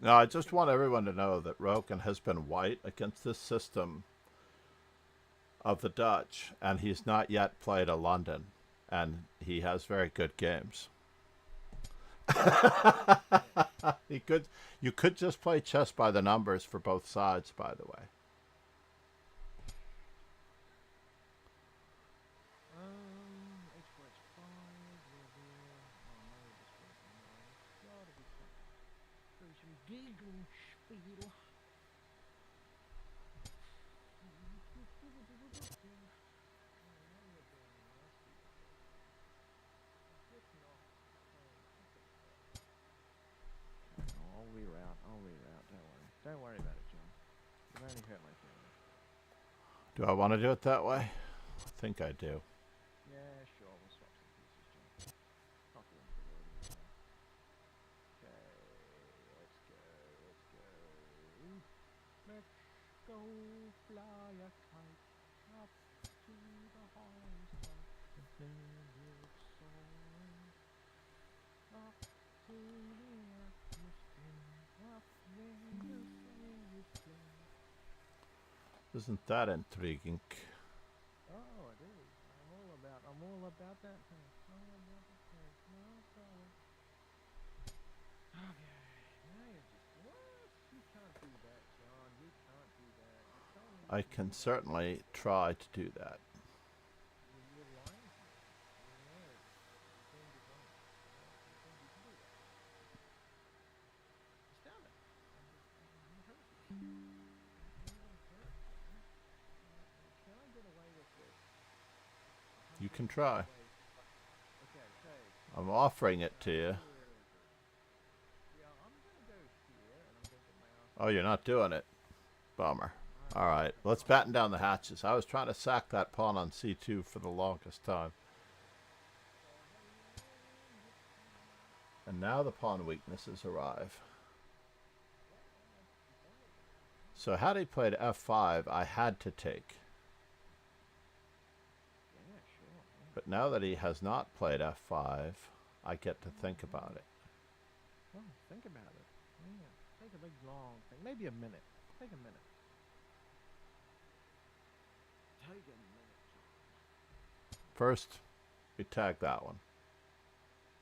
No, I just want everyone to know that Roken has been white against this system of the Dutch, and he's not yet played a London, and he has very good games. You could just play chess by the numbers for both sides, by the way. I'll reroute. Don't worry about it, John. You've only hurt my feelings. Do I want to do it that way? I think I do. Yeah, sure. We'll swap some pieces, John. Not the end of the world, John. Okay, let's go. Let's go fly a kite up to the highest height. And then it's soaring up to the atmosphere. Up there the sails fly. Isn't that intriguing? Oh, it is. I'm all about that thing. All about the thing. No problem. Okay. Now you're just, what? You can't do that, John. You can't do that. You told me I you can do that. certainly try to do that. You're lying to me. You know it. You seem dishonest. You think you can do that. Astounding. I'm impressed. Can I get away with this? You can try. Okay, so I'm offering it to you. yeah, I'm gonna go here and I'm gonna get my ass. Oh, you're not doing it. Bummer. All right, let's batten down the hatches. I was trying to sack that pawn on c2 for the longest time. And now the pawn weaknesses arrive. So had he played f5, I had to take. Yeah, sure. Yeah. But now that he has not played f5, I get to think about it. Well, think about it. Yeah. Take a big long thing. Maybe a minute. Take a minute. Take a minute. First, we tag that one.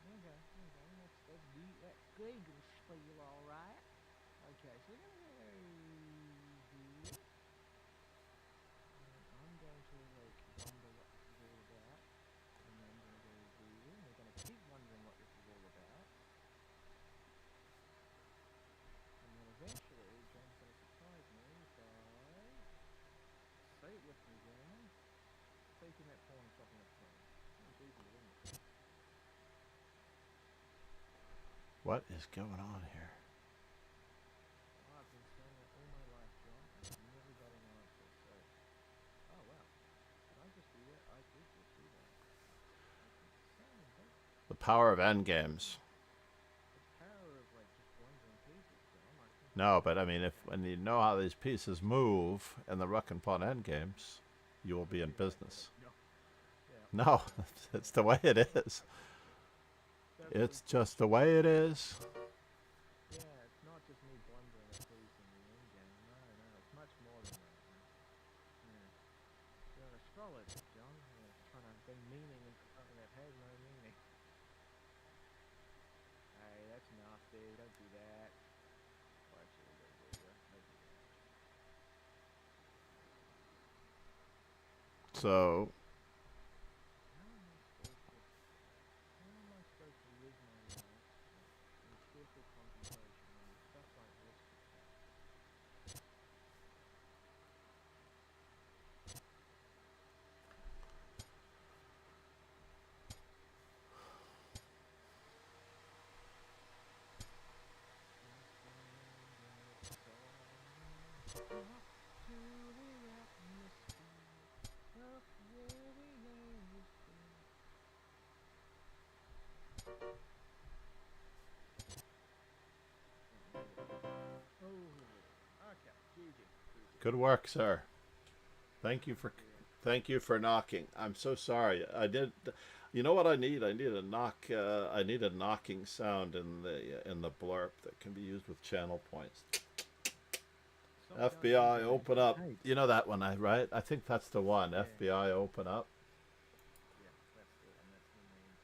Okay. That's Gregor spiel, all right. Okay, so we're gonna go here. And I'm going to like wonder what this is all about. And then I'm gonna go here. And we're gonna keep wondering what this is all about. And then eventually, John's gonna surprise me by say it with me, John. Taking that pawn and chopping that pawn. It's easy, isn't it? What is going on here? I've been saying it all my life, John, and I've never got an answer, so... Oh, wow. Did I just do that? I did just do that. The power of endgames. The power of, like, just blundering pieces, John. No, but I mean, when you know how these pieces move in the rook and pawn endgames, you will be in business. No, it's the way it is. It's just the way it is. Yeah, it's not just me blundering a piece in the endgame. No, it's much more than that. Yeah. You're an astrologer, John. You're trying to bring meaning into something that has no meaning. Hey, that's nasty. Don't do that. Well, actually, don't do that. Don't do that. So, How am I supposed to live my life in careful contemplation when stuff like this just happens? good work, sir. Thank you for knocking. I'm so sorry. I did. You know what I need? I need a knock. I need a knocking sound in the blurb that can be used with channel points. FBI, open up. You know that one, right? I think that's the one. Yeah. FBI, open up. Yeah, that's the one. That's the name.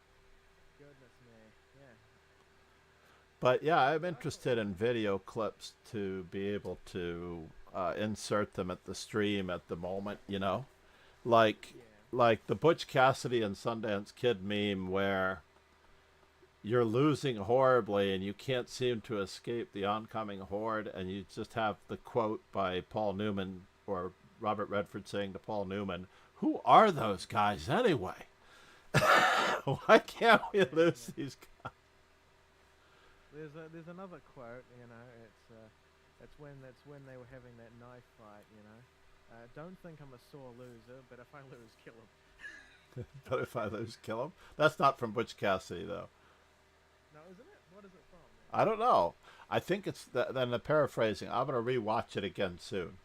Goodness me. Yeah. But yeah, I'm interested in video clips to be able to insert them at the stream at the moment. You know, like the Butch Cassidy and Sundance Kid meme where you're losing horribly and you can't seem to escape the oncoming horde, and you just have the quote by Paul Newman or Robert Redford saying to Paul Newman, "Who are those guys anyway? Why can't we lose these guys?" There's another quote, you know. That's when they were having that knife fight, you know. Don't think I'm a sore loser, but if I lose, kill him. But if I lose, kill him. That's not from Butch Cassidy, though. No, isn't it? What is it from? I don't know. I think it's then the paraphrasing. I'm gonna rewatch it again soon.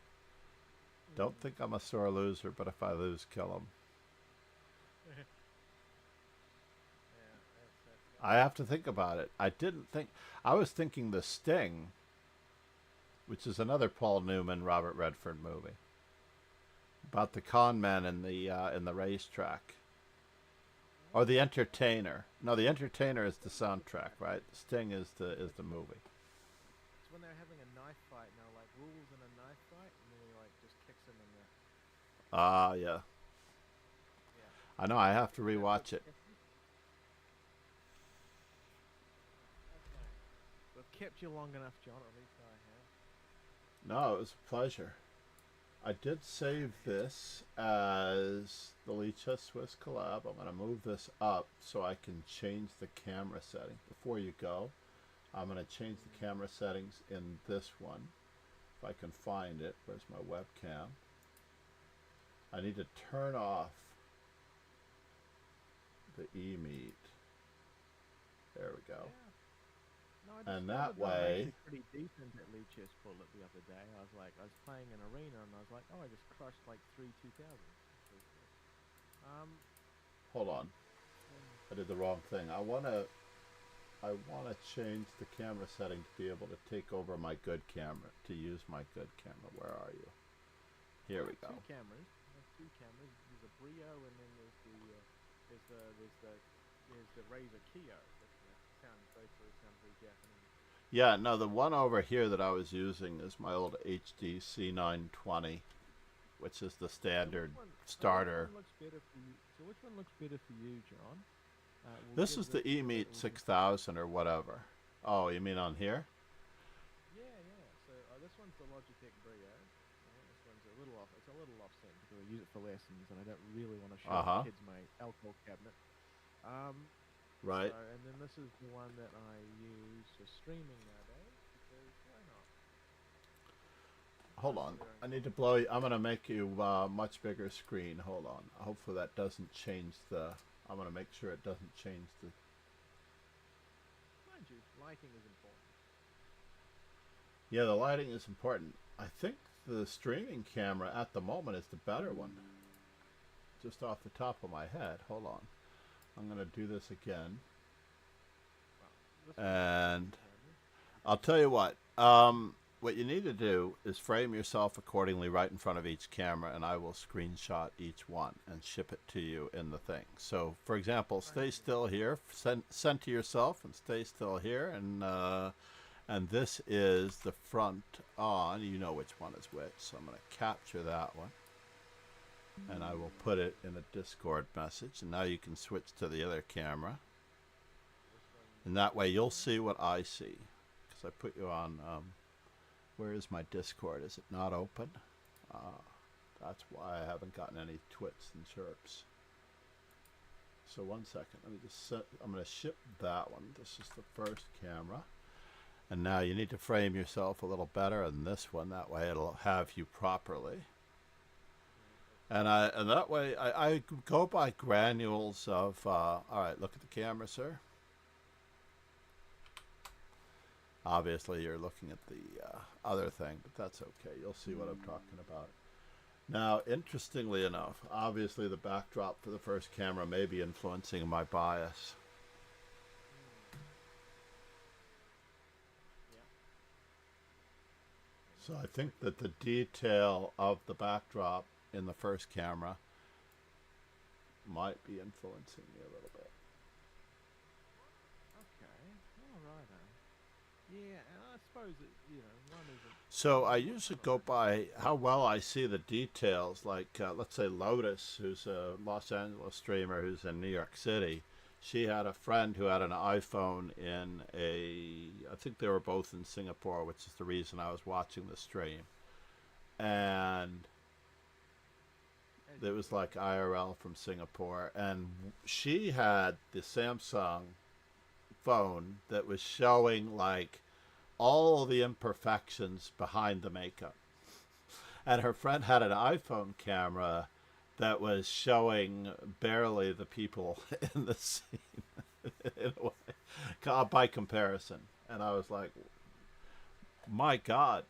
Don't think I'm a sore loser, but if I lose, kill him. I have to think about it. I didn't think. I was thinking The Sting, which is another Paul Newman, Robert Redford movie about the con man in the racetrack, or The Entertainer. No, The Entertainer is the soundtrack, right? The Sting is the movie. It's when they're having a knife fight now, like rules in a knife fight, and then he like just kicks him in the. Ah, yeah. I know. I have to rewatch it. Okay. We've kept you long enough, John. At least I have. No, it was a pleasure. I did save this as the Licha Swiss collab. I'm going to move this up so I can change the camera setting. Before you go, I'm going to change the camera settings in this one. If I can find it. Where's my webcam? I need to turn off the e-meet. There we go. Yeah. No, And that way, pretty decent at Licha's bullet the other day. I was playing an arena and I was like, oh, I just crushed like 2000. hold on. I did the wrong thing. I wanna change the camera setting to be able to take over my good camera, to use my good camera. Where are you? Here we go. Two cameras. There's two cameras. There's a Brio and then there's the Razer Kio. Both sound very Japanese. Yeah, no, the one over here that I was using is my old HD C920, which is the standard starter. So which one looks better for you, John? This is the eMeet 6000 or whatever. Oh, you mean on here? Yeah. So this one's the Logitech Brio. This one's a little off. It's a little offset because I use it for lessons, and I don't really want to show the kids my alcohol cabinet. Right. So, and then this is the one that I use for streaming nowadays because why not? Hold on. I need to blow you. I'm going to make you much bigger screen. Hold on. Hopefully that doesn't change the... I'm going to make sure it doesn't change the... Mind you, lighting is important. Yeah, the lighting is important. I think the streaming camera at the moment is the better one. Just off the top of my head. Hold on. I'm going to do this again. And I'll tell you what. What you need to do is frame yourself accordingly right in front of each camera, and I will screenshot each one and ship it to you in the thing. So, for example, stay still here. Send to yourself and stay still here. And this is the front on. You know which one is which. So I'm going to capture that one. And I will put it in a Discord message. And now you can switch to the other camera. And that way you'll see what I see. Because I put you on... where is my Discord? Is it not open? That's why I haven't gotten any twits and chirps. So 1 second. Let me just set... I'm going to ship that one. This is the first camera. And now you need to frame yourself a little better in this one. That way it'll have you properly. And that way I go by granules of, all right, look at the camera, sir. Obviously, you're looking at the other thing, but that's okay. You'll see what I'm talking about. Now, interestingly enough, obviously the backdrop for the first camera may be influencing my bias. So I think that the detail of the backdrop in the first camera might be influencing me a little bit. Okay, all right. Yeah, and I suppose that, one isn't... So I usually go by how well I see the details. Like, let's say Lotus, who's a Los Angeles streamer who's in New York City. She had a friend who had an iPhone in I think they were both in Singapore, which is the reason I was watching the stream. And it was like IRL from Singapore. And she had the Samsung phone that was showing like all the imperfections behind the makeup. And her friend had an iPhone camera that was showing barely the people in the scene in a way, by comparison. and I was like, my God,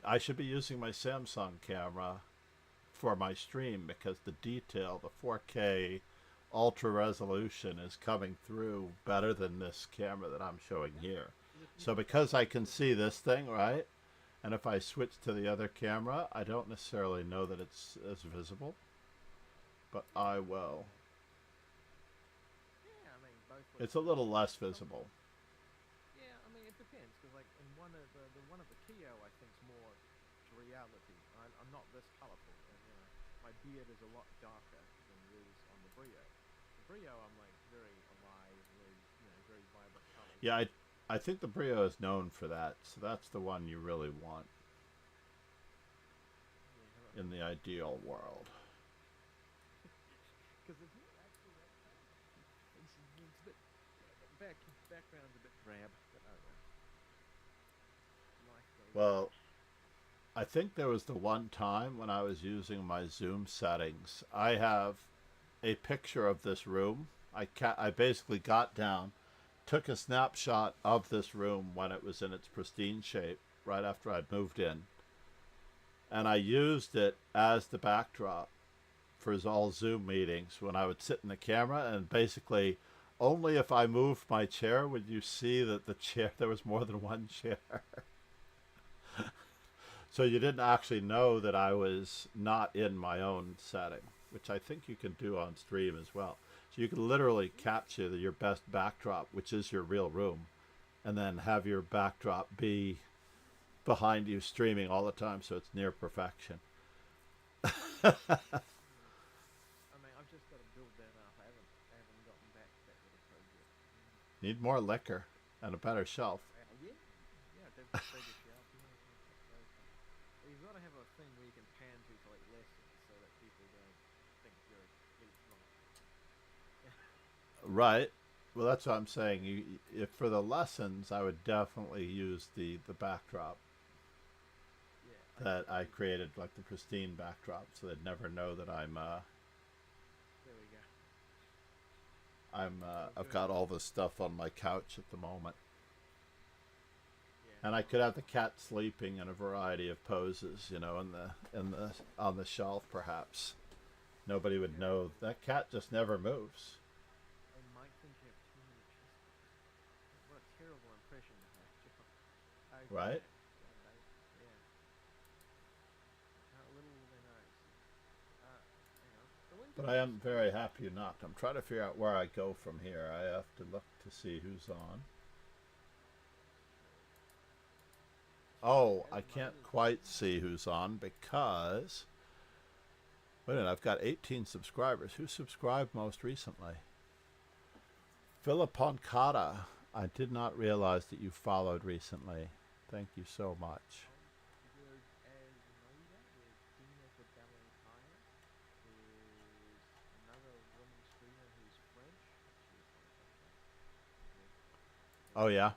I should be using my Samsung camera for my stream because the detail, the 4K ultra resolution is coming through better than this camera that I'm showing here. So because I can see this thing, right? And if I switch to the other camera, I don't necessarily know that it's as visible, but I will. Yeah, I mean, both. It's a little less visible. Yeah, I mean, it depends because like in one of the one of the Keo, I think is more to reality. I'm not this colorful, and you know, my beard is a lot darker than it is on the Brio. The Brio, I'm like very alive, very very vibrant colors. Yeah, I think the Brio is known for that, so that's the one you really want in the ideal world. Because it's not actually that color. It's a bit background's a bit drab, but I don't know. Well, I think there was the one time when I was using my zoom settings. I have a picture of this room. I basically got down, took a snapshot of this room when it was in its pristine shape, right after I'd moved in. And I used it as the backdrop for all Zoom meetings when I would sit in the camera, and basically only if I moved my chair would you see that the chair, there was more than one chair. So you didn't actually know that I was not in my own setting, which I think you can do on stream as well. So you can literally capture your best backdrop, which is your real room, and then have your backdrop be behind you streaming all the time, so it's near perfection. I mean, I've just got to build that up. I haven't gotten back to that little project. Need more liquor and a better shelf. Yeah, bigger shelf. You've got to have a thing where you can pan to for like lessons, so that people don't think you're a complete flop. Right. Well, that's what I'm saying. If for the lessons, I would definitely use the backdrop that I created, like the pristine backdrop, so they'd never know that I'm. There we go. I've got all this stuff on my couch at the moment, and I could have the cat sleeping in a variety of poses, on the shelf, perhaps. Nobody would know. That cat just never moves. I might think you have too many chest. What a terrible impression to have, Joe. Right? But I am very happy you knocked. I'm trying to figure out where I go from here. I have to look to see who's on. Oh, I can't quite see who's on because... Wait a minute, I've got 18 subscribers. Who subscribed most recently? Philipponcata. I did not realize that you followed recently. Thank you so much. Oh, yeah?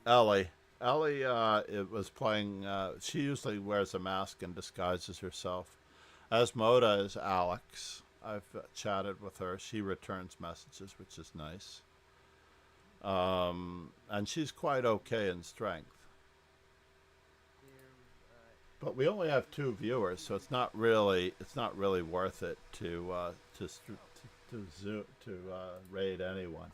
Ellie. Ellie it was playing... she usually wears a mask and disguises herself. Asmoda is Alex. I've chatted with her. She returns messages, which is nice. And she's quite okay in strength. But we only have 2 viewers, so it's not really worth it to raid anyone.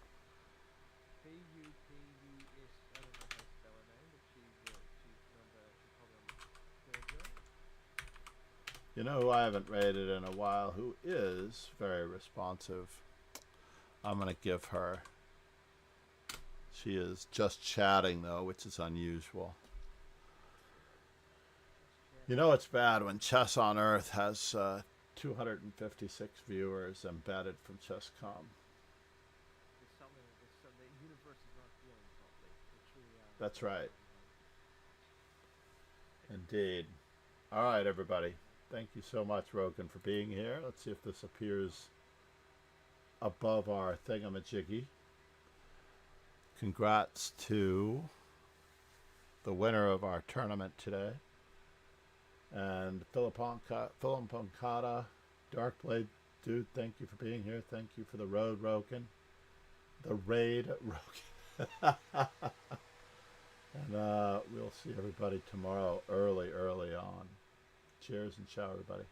You know who I haven't raided in a while, who is very responsive? I'm going to give her. She is just chatting, though, which is unusual. You know it's bad when Chess on Earth has 256 viewers embedded from Chess.com. That's right. Indeed. All right, everybody. Thank you so much, Rogan, for being here. Let's see if this appears above our thingamajiggy. Congrats to the winner of our tournament today. And Philipponcata, Darkblade Dude, thank you for being here. Thank you for the road, Roken. The raid, Roken. And we'll see everybody tomorrow early on. Cheers and ciao, everybody.